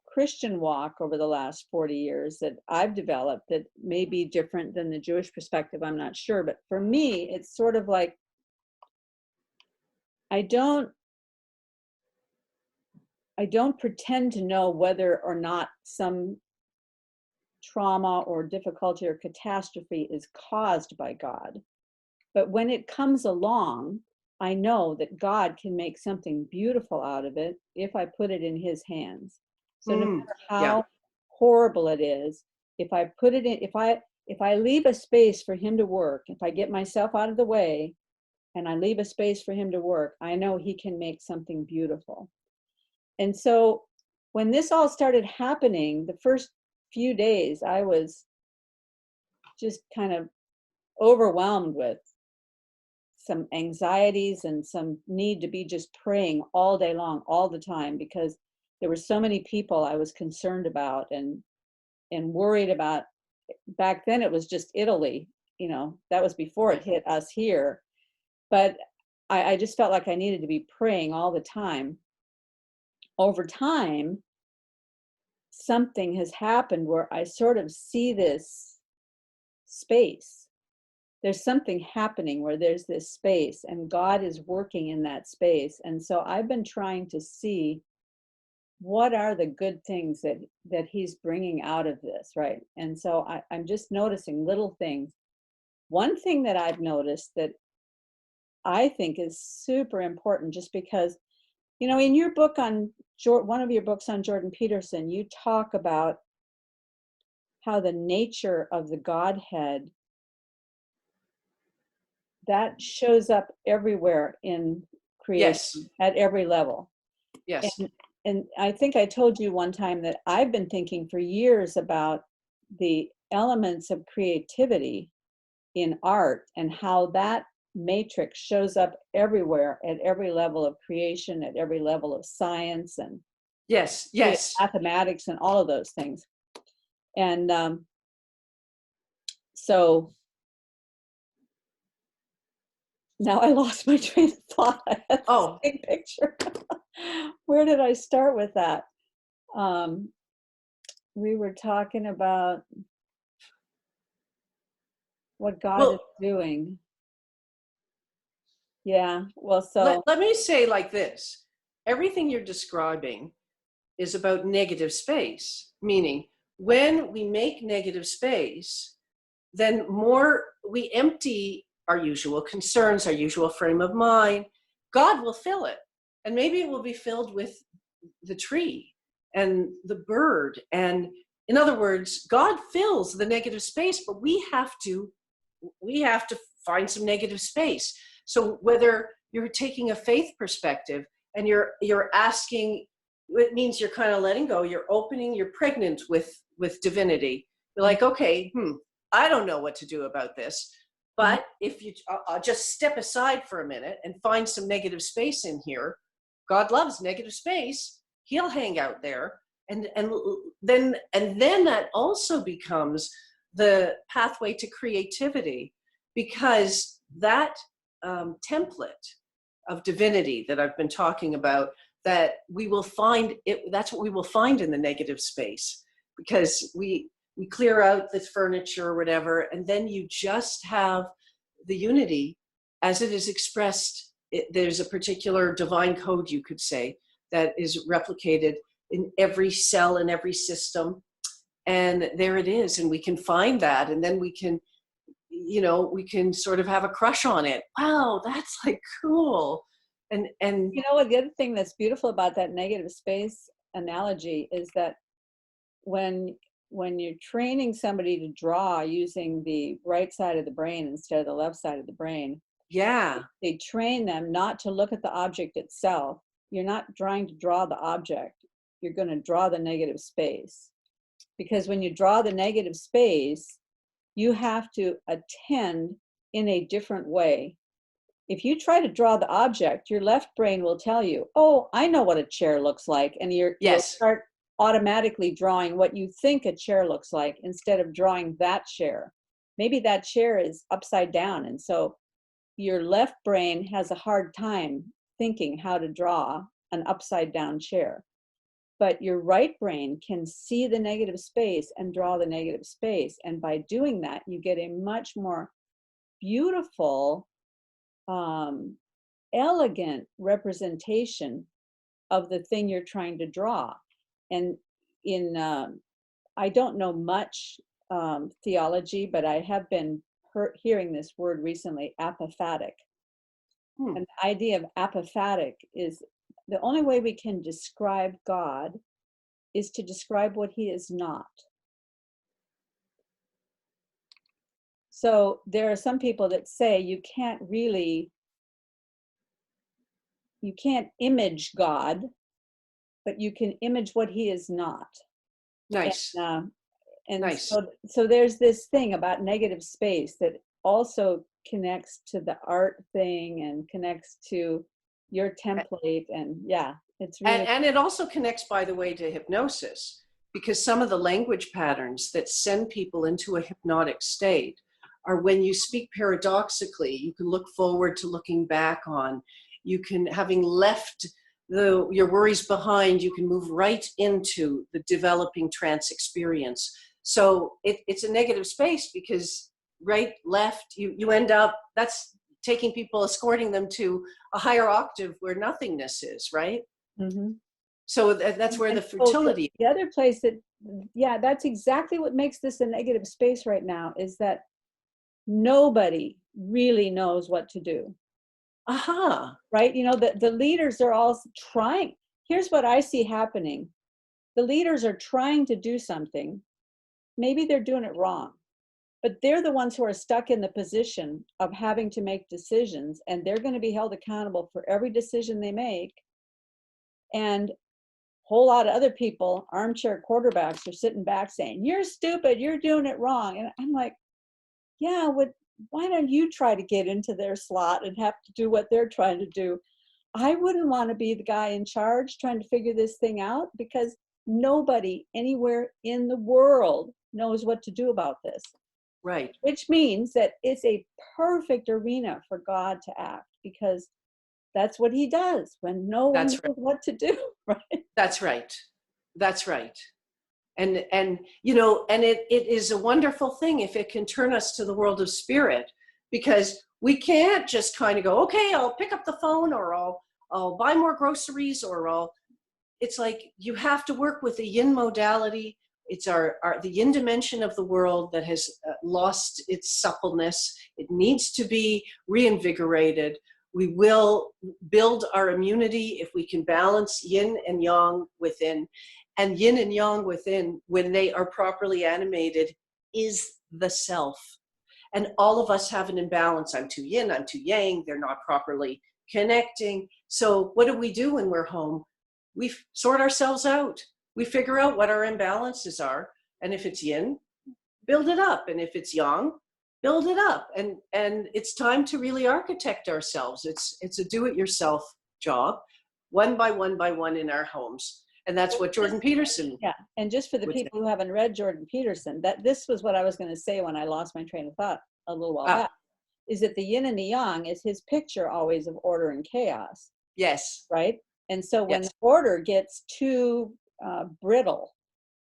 Christian walk over the last 40 years that I've developed that may be different than the Jewish perspective, I'm not sure. But for me, it's sort of like, I don't pretend to know whether or not some trauma or difficulty or catastrophe is caused by God. But when it comes along, I know that God can make something beautiful out of it if I put it in his hands. So no matter how horrible it is, if I put it in, if I leave a space for him to work, if I get myself out of the way, and I leave a space for him to work, I know he can make something beautiful. And so when this all started happening, the first few days, I was just kind of overwhelmed with some anxieties and some need to be just praying all day long, all the time, because there were so many people I was concerned about and worried about. Back then it was just Italy, that was before it hit us here. But I just felt like I needed to be praying all the time. Over time, something has happened where I sort of see this space. There's something happening where there's this space, and God is working in that space. And so I've been trying to see what are the good things that he's bringing out of this, right? And so I'm just noticing little things. One thing that I've noticed that I think is super important, just because, in your book on one of your books on Jordan Peterson, you talk about how the nature of the Godhead that shows up everywhere in creation, Yes. at every level. Yes. And I think I told you one time that I've been thinking for years about the elements of creativity in art and how that matrix shows up everywhere at every level of creation, at every level of science and yes, mathematics and all of those things. And so now I lost my train of thought. I had the same picture. Where did I start with that? We were talking about what God is doing. Yeah, well, so let me say like this. Everything you're describing is about negative space, meaning when we make negative space, then we empty our usual concerns, our usual frame of mind. God will fill it. And maybe it will be filled with the tree and the bird. And in other words, God fills the negative space, but we have to find some negative space. So whether you're taking a faith perspective and you're asking, it means you're kind of letting go, you're opening, you're pregnant with divinity. You're like, okay, I don't know what to do about this. But if you just step aside for a minute and find some negative space in here, God loves negative space. He'll hang out there. And then that also becomes the pathway to creativity, because that template of divinity that I've been talking about, that we will find it, that's what we will find in the negative space, because we clear out this furniture or whatever, and then you just have the unity as it is expressed. There's a particular divine code, you could say, that is replicated in every cell in every system, and there it is, and we can find that, and then we can sort of have a crush on it. Wow, that's like cool. And what, the other thing that's beautiful about that negative space analogy is that when you're training somebody to draw using the right side of the brain instead of the left side of the brain, they train them not to look at the object itself. You're not trying to draw the object. You're going to draw the negative space. Because when you draw the negative space, you have to attend in a different way. If you try to draw the object, your left brain will tell you, oh, I know what a chair looks like. And you'll start automatically drawing what you think a chair looks like instead of drawing that chair. Maybe that chair is upside down. And so your left brain has a hard time thinking how to draw an upside down chair. But your right brain can see the negative space and draw the negative space. And by doing that, you get a much more beautiful, elegant representation of the thing you're trying to draw. And I don't know much theology, but I have been hearing this word recently, apophatic. And the idea of apophatic is the only way we can describe God is to describe what he is not. So there are some people that say you can't really you can't image God, but you can image what he is not. Nice. And Nice. so there's this thing about negative space that also connects to the art thing and connects to your template. And yeah, it's really. And it also connects, by the way, to hypnosis, because some of the language patterns that send people into a hypnotic state are when you speak paradoxically. You can look forward to looking back on. You can, having left your worries behind, you can move right into the developing trance experience. So it's a negative space because right, left, you end up, that's taking people, escorting them to a higher octave where nothingness is, right? Mm-hmm. So that's where the fertility. The other place that, yeah, that's exactly what makes this a negative space right now, is that nobody really knows what to do. Aha. Right? You know, the leaders are all trying. Here's what I see happening. The leaders are trying to do something. Maybe they're doing it wrong, but they're the ones who are stuck in the position of having to make decisions, and they're going to be held accountable for every decision they make. And a whole lot of other people, armchair quarterbacks, are sitting back saying, "You're stupid, you're doing it wrong." And I'm like, yeah, why don't you try to get into their slot and have to do what they're trying to do? I wouldn't want to be the guy in charge trying to figure this thing out, because nobody anywhere in the world knows what to do about this. Right. Which means that it's a perfect arena for God to act, because that's what he does when no one knows what to do, right? That's right. That's right. And you know, and it is a wonderful thing if it can turn us to the world of spirit, because we can't just kind of go, okay, I'll pick up the phone, or I'll buy more groceries, or it's like you have to work with the yin modality. It's the yin dimension of the world that has lost its suppleness. It needs to be reinvigorated. We will build our immunity if we can balance yin and yang within. And yin and yang within, when they are properly animated, is the self. And all of us have an imbalance. I'm too yin, I'm too yang. They're not properly connecting. So what do we do when we're home? We sort ourselves out. We figure out what our imbalances are. And if it's yin, build it up. And if it's yang, build it up. And it's time to really architect ourselves. It's a do-it-yourself job, one by one in our homes. And that's what Jordan Peterson. Yeah, and just for the people who haven't read Jordan Peterson, that this was what I was going to say when I lost my train of thought a little while back, is that the yin and the yang is his picture always of order and chaos. Yes. Right? And so when the order gets too brittle,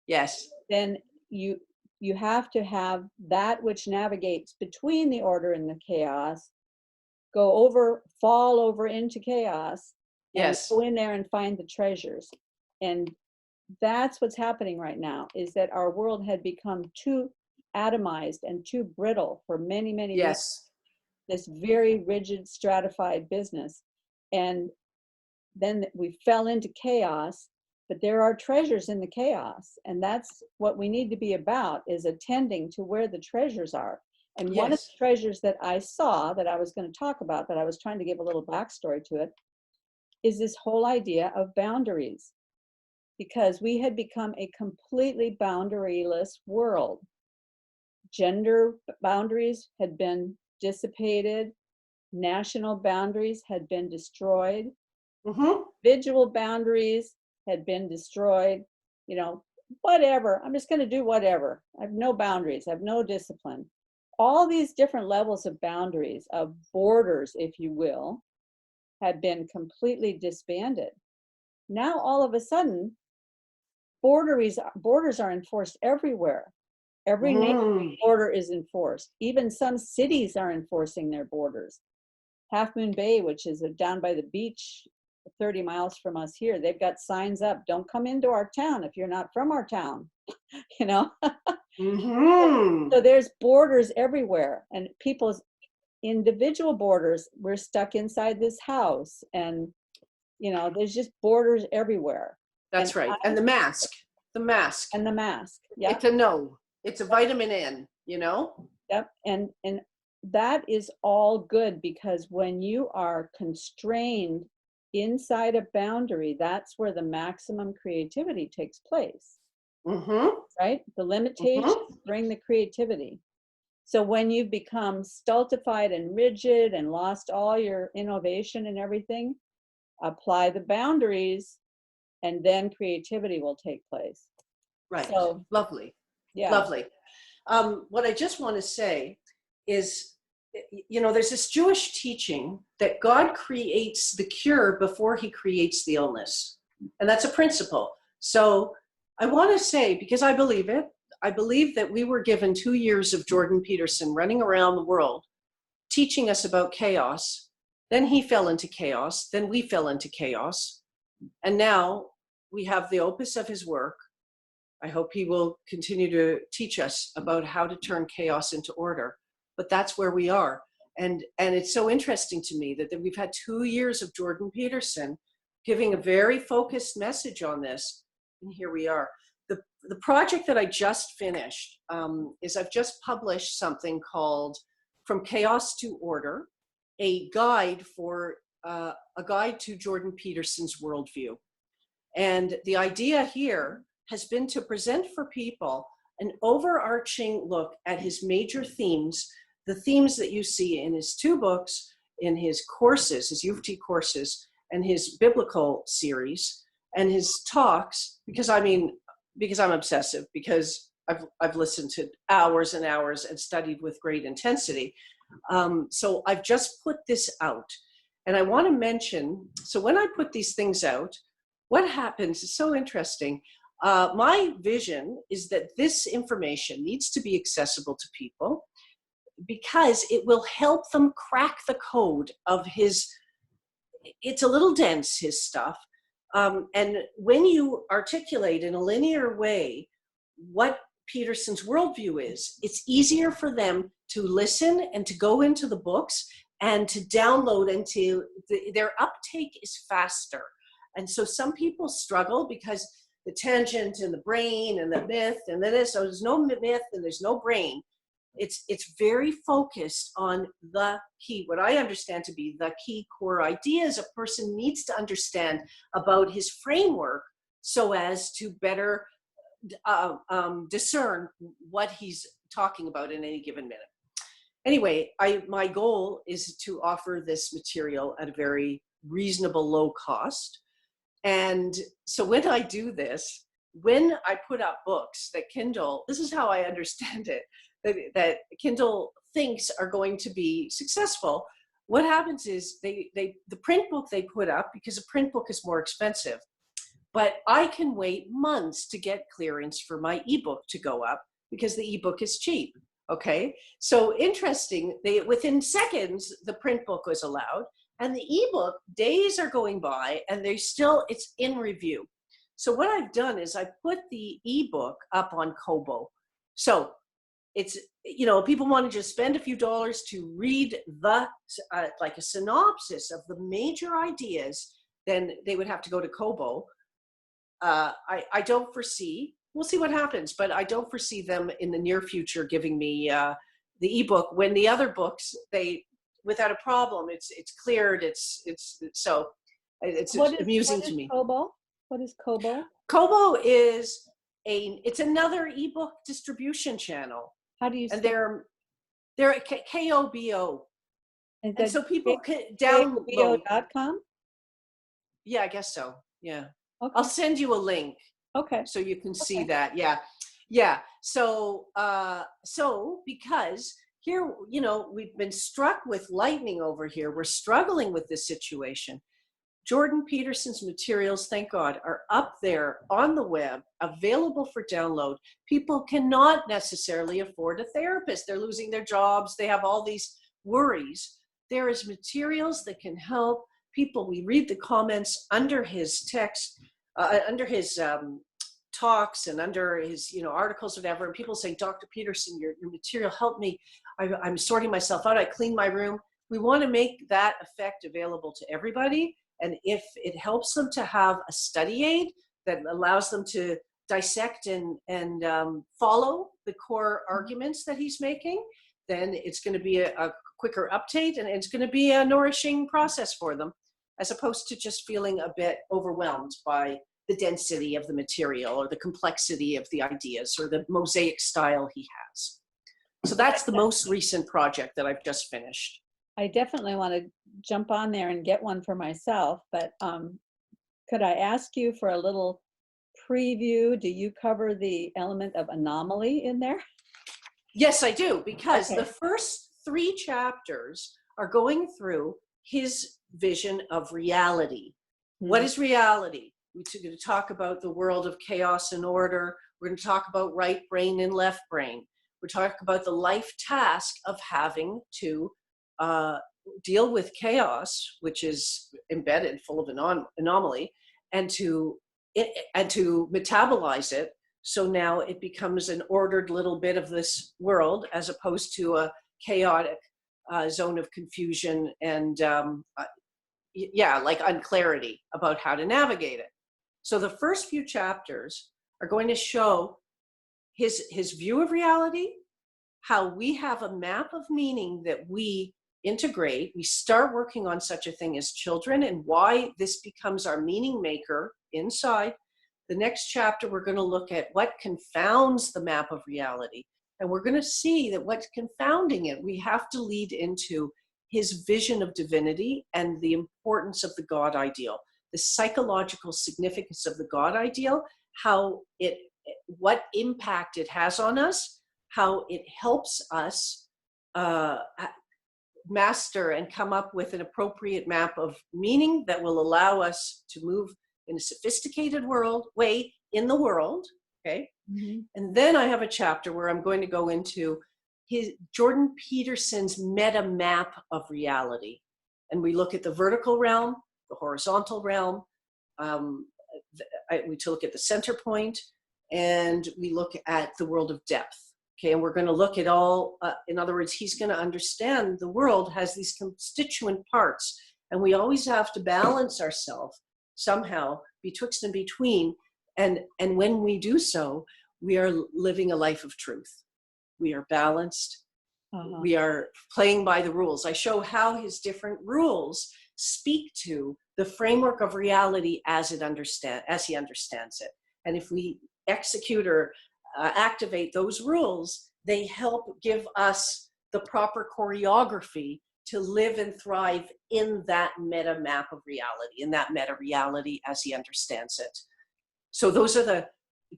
yes, then you have to have that which navigates between the order and the chaos fall over into chaos, and go in there and find the treasures. And that's what's happening right now, is that our world had become too atomized and too brittle for many, many years. This very rigid, stratified business. And then we fell into chaos, but there are treasures in the chaos. And that's what we need to be about, is attending to where the treasures are. And one of the treasures that I saw that I was going to talk about, that I was trying to give a little backstory to it, is this whole idea of boundaries. Because we had become a completely boundaryless world. Gender boundaries had been dissipated. National boundaries had been destroyed. Individual boundaries had been destroyed. You know, whatever. I'm just going to do whatever. I have no boundaries. I have no discipline. All these different levels of boundaries, of borders, if you will, had been completely disbanded. Now, all of a sudden, borders are enforced everywhere. Every nation border is enforced. Even some cities are enforcing their borders. Half Moon Bay, which is down by the beach, 30 miles from us here, they've got signs up, "Don't come into our town if you're not from our town." You know? So there's borders everywhere, and people's individual borders. We're stuck inside this house, and you know, there's just borders everywhere. That's right. And the mask. And the mask. Yeah. It's a no. It's a vitamin N, you know? Yep. And that is all good, because when you are constrained inside a boundary, that's where the maximum creativity takes place, right? The limitations bring the creativity. So when you've become stultified and rigid and lost all your innovation and everything, apply the boundaries, and then creativity will take place. Right. So, lovely. yeah. Lovely. What I just want to say is, there's this Jewish teaching that God creates the cure before he creates the illness. And that's a principle. So I want to say, because I believe it, I believe that we were given 2 years of Jordan Peterson running around the world, teaching us about chaos. Then he fell into chaos. Then we fell into chaos. And now we have the opus of his work. I hope he will continue to teach us about how to turn chaos into order. But that's where we are. And it's so interesting to me that we've had 2 years of Jordan Peterson giving a very focused message on this. And here we are. The project that I just finished is I've just published something called From Chaos to Order, a guide to Jordan Peterson's worldview. And the idea here has been to present for people an overarching look at his major themes, the themes that you see in his 2 books, in his courses, his U of T courses, and his biblical series, and his talks, because I'm obsessive, because I've listened to hours and hours and studied with great intensity. So I've just put this out. And I want to mention, so when I put these things out, what happens is so interesting. My vision is that this information needs to be accessible to people because it will help them crack the code of it's a little dense, his stuff. And when you articulate in a linear way what Peterson's worldview is, it's easier for them to listen and to go into the books and to download, and their uptake is faster. And so some people struggle because the tangent and the brain and the myth and then so there's no myth and there's no brain. It's very focused on the key, what I understand to be the key core ideas a person needs to understand about his framework so as to better discern what he's talking about in any given minute. Anyway, my goal is to offer this material at a very reasonable low cost. And so when I do this, when I put up books that Kindle, this is how I understand it, that Kindle thinks are going to be successful, what happens is the print book they put up, because a print book is more expensive, but I can wait months to get clearance for my ebook to go up because the ebook is cheap. Okay, so interesting, within seconds, the print book was allowed, and the ebook, days are going by and it's in review. So what I've done is I put the ebook up on Kobo. So it's, people want to just spend a few dollars to read like a synopsis of the major ideas, then they would have to go to Kobo. I don't foresee, we'll see what happens, but I don't foresee them in the near future giving me the ebook when the other books, without a problem, it's cleared, it's amusing to me. Kobo? What is Kobo? Kobo is it's another ebook distribution channel. How do you? And they're Kobo. And so people can download. Kobo.com? Yeah, I guess so. Yeah. Okay. I'll send you a link. Okay. So you can see that. Yeah. Yeah. So because here, we've been struck with lightning over here. We're struggling with this situation. Jordan Peterson's materials, thank God, are up there on the web, available for download. People cannot necessarily afford a therapist. They're losing their jobs. They have all these worries. There is materials that can help people. We read the comments under his text, under his talks and under his articles or whatever, and people say, Dr. Peterson, your material helped me. I'm sorting myself out. I cleaned my room. We want to make that effect available to everybody. And if it helps them to have a study aid that allows them to dissect and follow the core arguments that he's making, then it's going to be a quicker update, and it's going to be a nourishing process for them. as opposed to just feeling a bit overwhelmed by the density of the material or the complexity of the ideas or the mosaic style he has. So that's the most recent project that I've just finished. I definitely want to jump on there and get one for myself, but could I ask you for a little preview? Do you cover the element of anomaly in there? Yes, I do, because Okay. the first 3 chapters are going through his vision of reality. What is reality? We're going to talk about the world of chaos and order. We're going to talk about right brain and left brain. We're talking about the life task of having to deal with chaos, which is embedded, full of anomaly, and to metabolize it. So now it becomes an ordered little bit of this world, as opposed to a chaotic zone of confusion and like unclarity about how to navigate it. So the first few chapters are going to show his view of reality, how we have a map of meaning that we integrate. We start working on such a thing as children, and why this becomes our meaning maker inside. The next chapter, we're going to look at what confounds the map of reality. And we're going to see that what's confounding it, we have to lead into his vision of divinity and the importance of the God ideal, the psychological significance of the God ideal, what impact it has on us, how it helps us master and come up with an appropriate map of meaning that will allow us to move in a sophisticated way in the world, okay? Mm-hmm. And then I have a chapter where I'm going to go into Jordan Peterson's meta map of reality. And we look at the vertical realm, the horizontal realm, we look at the center point, and we look at the world of depth. Okay, and we're going to look at all, in other words, he's going to understand the world has these constituent parts, and we always have to balance ourselves somehow betwixt and between. And when we do so, we are living a life of truth. We are balanced. Uh-huh. We are playing by the rules. I show how his different rules speak to the framework of reality as he understands it. And if we execute or activate those rules, they help give us the proper choreography to live and thrive in that meta map of reality, in that meta reality as he understands it. So those are the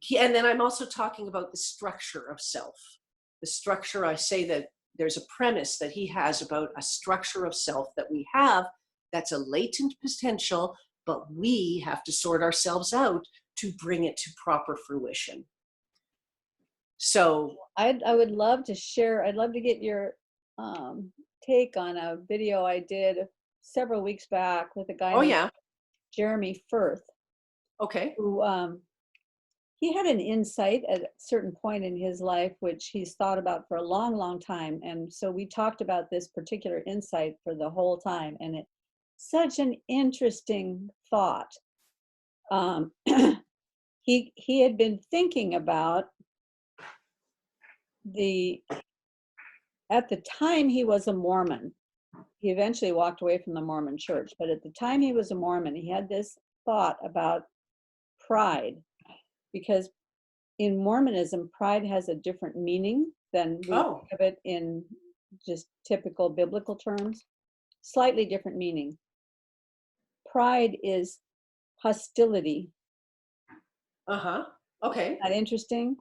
key. And then I'm also talking about the structure of self. The structure, I say that there's a premise that he has about a structure of self that we have that's a latent potential, but we have to sort ourselves out to bring it to proper fruition. So I would love to share, I'd love to get your take on a video I did several weeks back with a guy named Jeremy Firth. Okay. Who he had an insight at a certain point in his life, which he's thought about for a long, long time. And so we talked about this particular insight for the whole time. And it's such an interesting thought. He had been thinking about at the time he was a Mormon. He eventually walked away from the Mormon church, but at the time he was a Mormon, he had this thought about pride, because in Mormonism, pride has a different meaning than we think of it in just typical biblical terms. Slightly different meaning. Pride is hostility. Okay. Isn't that interesting?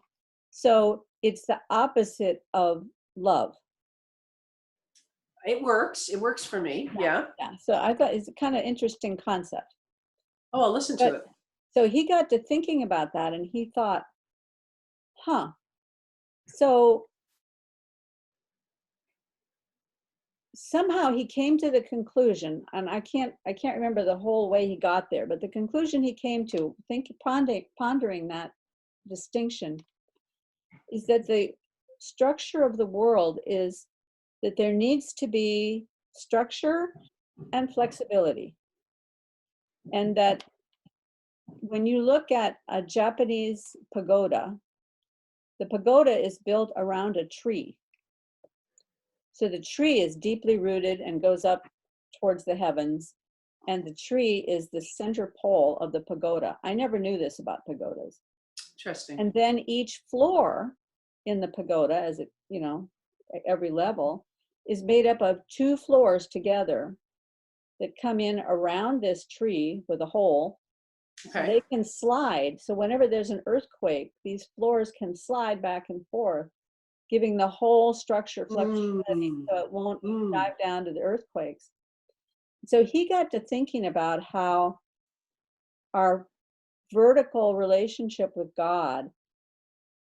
So it's the opposite of love. It works. It works for me. Yeah. So I thought it's a kind of interesting concept. Oh, I'll listen to it. So he got to thinking about that, and he thought, so somehow he came to the conclusion, and I can't remember the whole way he got there, but the conclusion he came to, pondering that distinction, is that the structure of the world is that there needs to be structure and flexibility. And that when you look at a Japanese pagoda, the pagoda is built around a tree. So the tree is deeply rooted and goes up towards the heavens. and the tree is the center pole of the pagoda. I never knew this about pagodas. Interesting. And then each floor in the pagoda, as it, at every level, is made up of 2 floors together that come in around this tree with a hole. Okay. So they can slide. So whenever there's an earthquake, these floors can slide back and forth, giving the whole structure flexibility so it won't dive down to the earthquakes. So he got to thinking about how our vertical relationship with God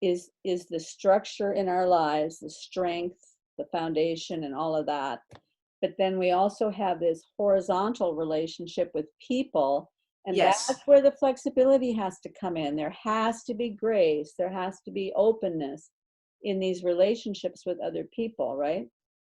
is the structure in our lives, the strength, the foundation, and all of that. But then we also have this horizontal relationship with people, and Yes. that's where the flexibility has to come in. There has to be grace, there has to be openness in these relationships with other people, right?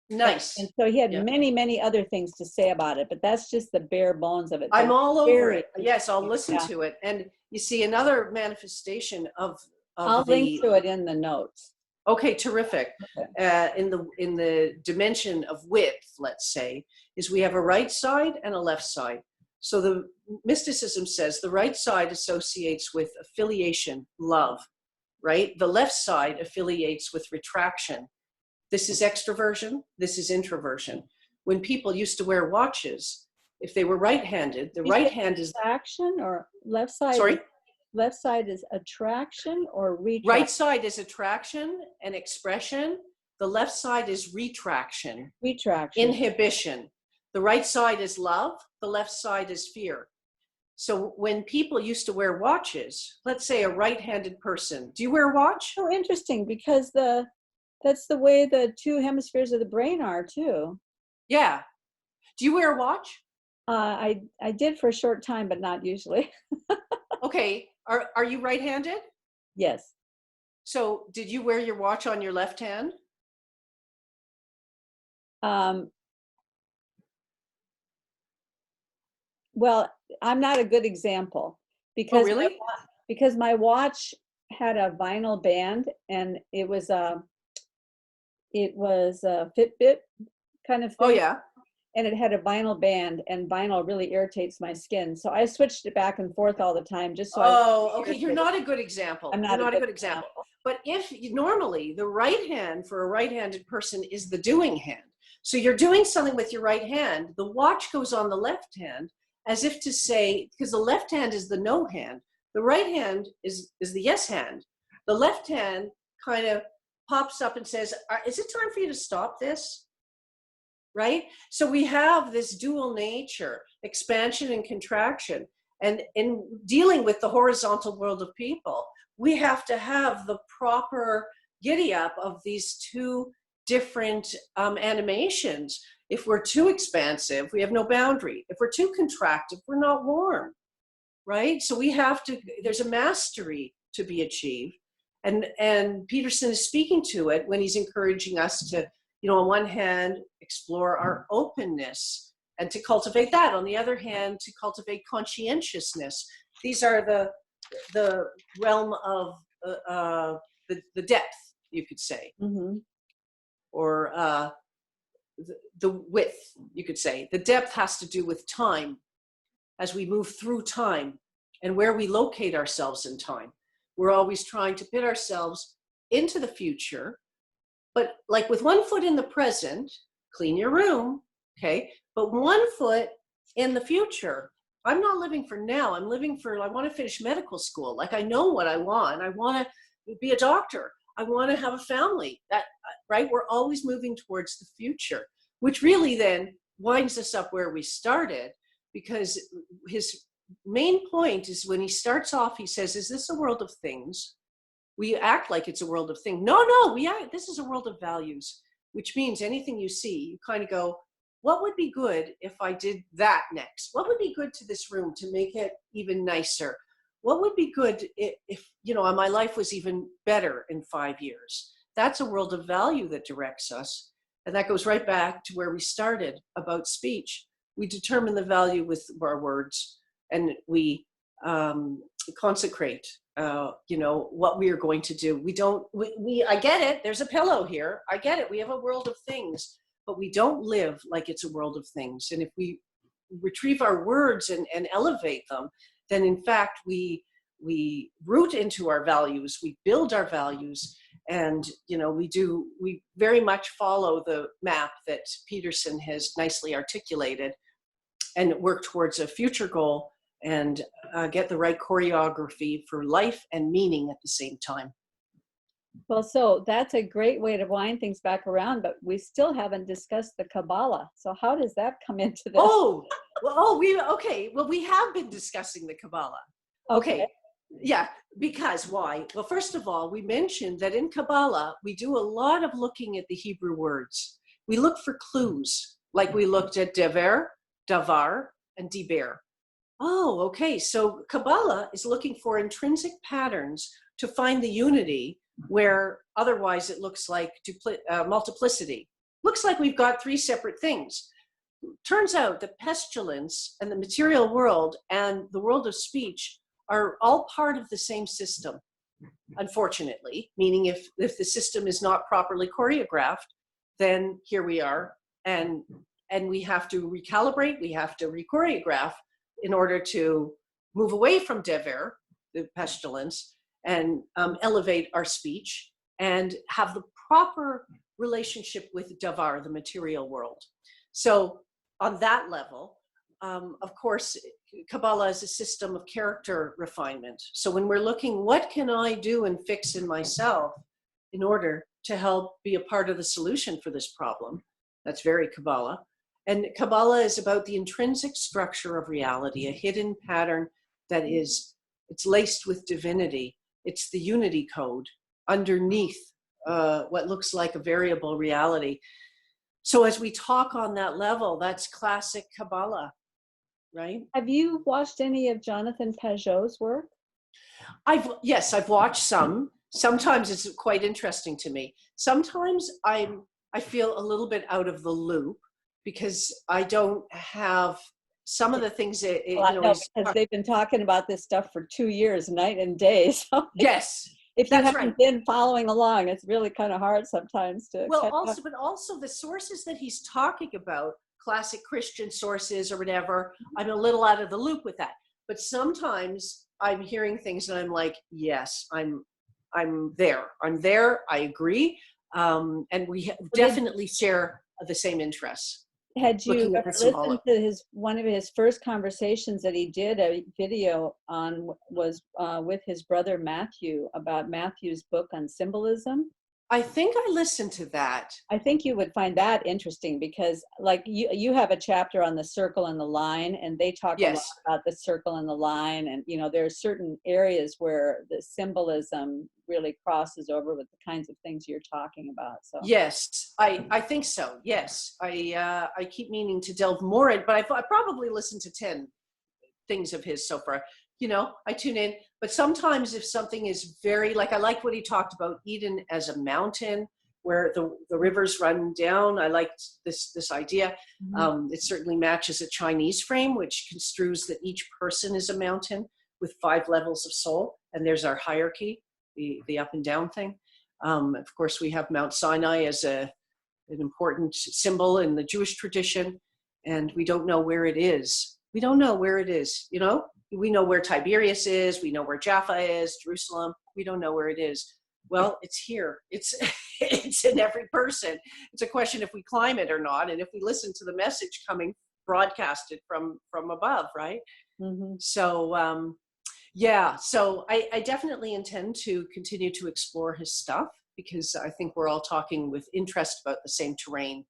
Nice. And so he had many, many other things to say about it, but that's just the bare bones of it. I'm all over it. Yes, I'll listen to it. And you see another manifestation of I'll link to it in the notes. Okay, terrific. Okay. In the dimension of width, let's say, is we have a right side and a left side. So the mysticism says the right side associates with affiliation, love, right? The left side affiliates with retraction. This is extroversion, this is introversion. When people used to wear watches, if they were right-handed, the right hand is attraction, or left side. Sorry? Left side is attraction or retraction? Right side is attraction and expression. The left side is retraction. Retraction. Inhibition. The right side is love. The left side is fear. So when people used to wear watches, let's say a right-handed person, do you wear a watch? Oh, interesting, because that's the way the 2 hemispheres of the brain are too. Yeah. Do you wear a watch? I did for a short time, but not usually. Okay. Are you right-handed? Yes. So did you wear your watch on your left hand? Well, I'm not a good example because really? Because my watch had a vinyl band, and it was a Fitbit kind of thing. Oh yeah. And it had a vinyl band, and vinyl really irritates my skin. So I switched it back and forth all the time just so okay. You're not a good example. I'm not You're not a good example. But normally the right hand for a right-handed person is the doing hand. So you're doing something with your right hand. The watch goes on the left hand as if to say, because the left hand is the no hand. The right hand is the yes hand. The left hand kind of pops up and says, is it time for you to stop this? Right? So we have this dual nature, expansion and contraction. And in dealing with the horizontal world of people, we have to have the proper giddy up of these 2 different animations. If we're too expansive, we have no boundary. If we're too contracted, we're not warm, right? So we have to, there's a mastery to be achieved. And Peterson is speaking to it when he's encouraging us to, on one hand, explore our openness and to cultivate that. On the other hand, to cultivate conscientiousness. These are the realm of the depth, you could say, or the width, you could say. The depth has to do with time, as we move through time and where we locate ourselves in time. We're always trying to put ourselves into the future, but like with 1 foot in the present, clean your room, okay? But 1 foot in the future. I'm not living for now. I'm living for, I want to finish medical school. Like, I know what I want. I want to be a doctor. I want to have a family. That, right? We're always moving towards the future, which really then winds us up where we started, because his main point is when he starts off, he says, is this a world of things? We act like it's a world of things. No, this is a world of values, which means anything you see, you kind of go, what would be good if I did that next? What would be good to this room to make it even nicer? What would be good if my life was even better in 5 years? That's a world of value that directs us. And that goes right back to where we started about speech. We determine the value with our words, and we consecrate what we are going to do. I get it. There's a pillow here. I get it. We have a world of things, but we don't live like it's a world of things. And if we retrieve our words and elevate them, then in fact we root into our values, we build our values, and we very much follow the map that Peterson has nicely articulated, and work towards a future goal and get the right choreography for life and meaning at the same time. Well, so that's a great way to wind things back around, but we still haven't discussed the Kabbalah. So how does that come into this? Well, we have been discussing the Kabbalah. Okay. Yeah, because why? Well, first of all, we mentioned that in Kabbalah, we do a lot of looking at the Hebrew words. We look for clues, like we looked at dever, davar, and diber. Oh, okay. So Kabbalah is looking for intrinsic patterns to find the unity where otherwise it looks like multiplicity. Looks like we've got three separate things. Turns out that pestilence and the material world and the world of speech are all part of the same system, unfortunately, meaning if the system is not properly choreographed, then here we are, and we have to recalibrate, we have to re-choreograph in order to move away from dever, the pestilence, and elevate our speech and have the proper relationship with davar, the material world. So on that level, of course, Kabbalah is a system of character refinement. So when we're looking, what can I do and fix in myself in order to help be a part of the solution for this problem? That's very Kabbalah. And Kabbalah is about the intrinsic structure of reality, a hidden pattern that it's laced with divinity. It's the unity code underneath what looks like a variable reality. So as we talk on that level, that's classic Kabbalah, right? Have you watched any of Jonathan Pageau's work? Yes, I've watched some. Sometimes it's quite interesting to me. Sometimes I feel a little bit out of the loop because I don't have some of the things that because they've been talking about this stuff for 2 years, night and day. So yes, if you haven't been following along, it's really kind of hard sometimes to. But also the sources that he's talking about, classic Christian sources or whatever, I'm a little out of the loop with that. But sometimes I'm hearing things and I'm like, yes, I'm there. I agree, and we definitely share the same interests. Had you ever listened to one of his first conversations that he did a video on was with his brother Matthew about Matthew's book on symbolism? I think I listened to that. I think you would find that interesting because like you have a chapter on the circle and the line, and they talk a lot about the circle and the line, and there are certain areas where the symbolism really crosses over with the kinds of things you're talking about. So yes, I think so. Yes, I keep meaning to delve more in, but I probably listened to 10 things of his so far. I tune in, but sometimes if something is very, like I like what he talked about Eden as a mountain where the rivers run down. I liked this idea. Mm-hmm. It certainly matches a Chinese frame, which construes that each person is a mountain with 5 levels of soul. And there's our hierarchy, the up and down thing. Of course, we have Mount Sinai as an important symbol in the Jewish tradition, and we don't know where it is. We don't know where it is, We know where Tiberias is. We know where Jaffa is, Jerusalem. We don't know where it is. Well, it's here. It's in every person. It's a question if we climb it or not, and if we listen to the message coming broadcasted from above, right? Mm-hmm. So, so I definitely intend to continue to explore his stuff because I think we're all talking with interest about the same terrain.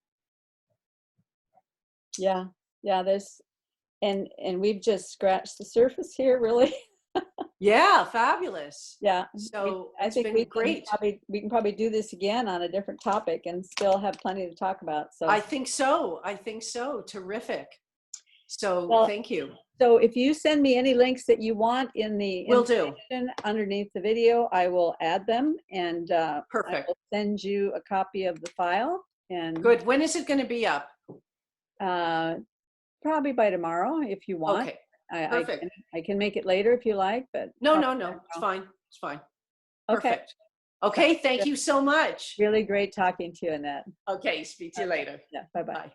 Yeah, there's. And we've just scratched the surface here, really. Yeah, fabulous. Yeah. So I think we can probably do this again on a different topic and still have plenty to talk about. So I think so. Terrific. So thank you. So if you send me any links that you want in the information underneath the video, I will add them, and perfect. I will send you a copy of the file. And good. When is it going to be up? Probably by tomorrow, if you want. Okay, perfect. I can make it later if you like, but no, it's fine. It's fine. Perfect. Okay, thank you so much. Really great talking to you, Annette. Okay, speak to you later. Yeah, bye-bye. Bye.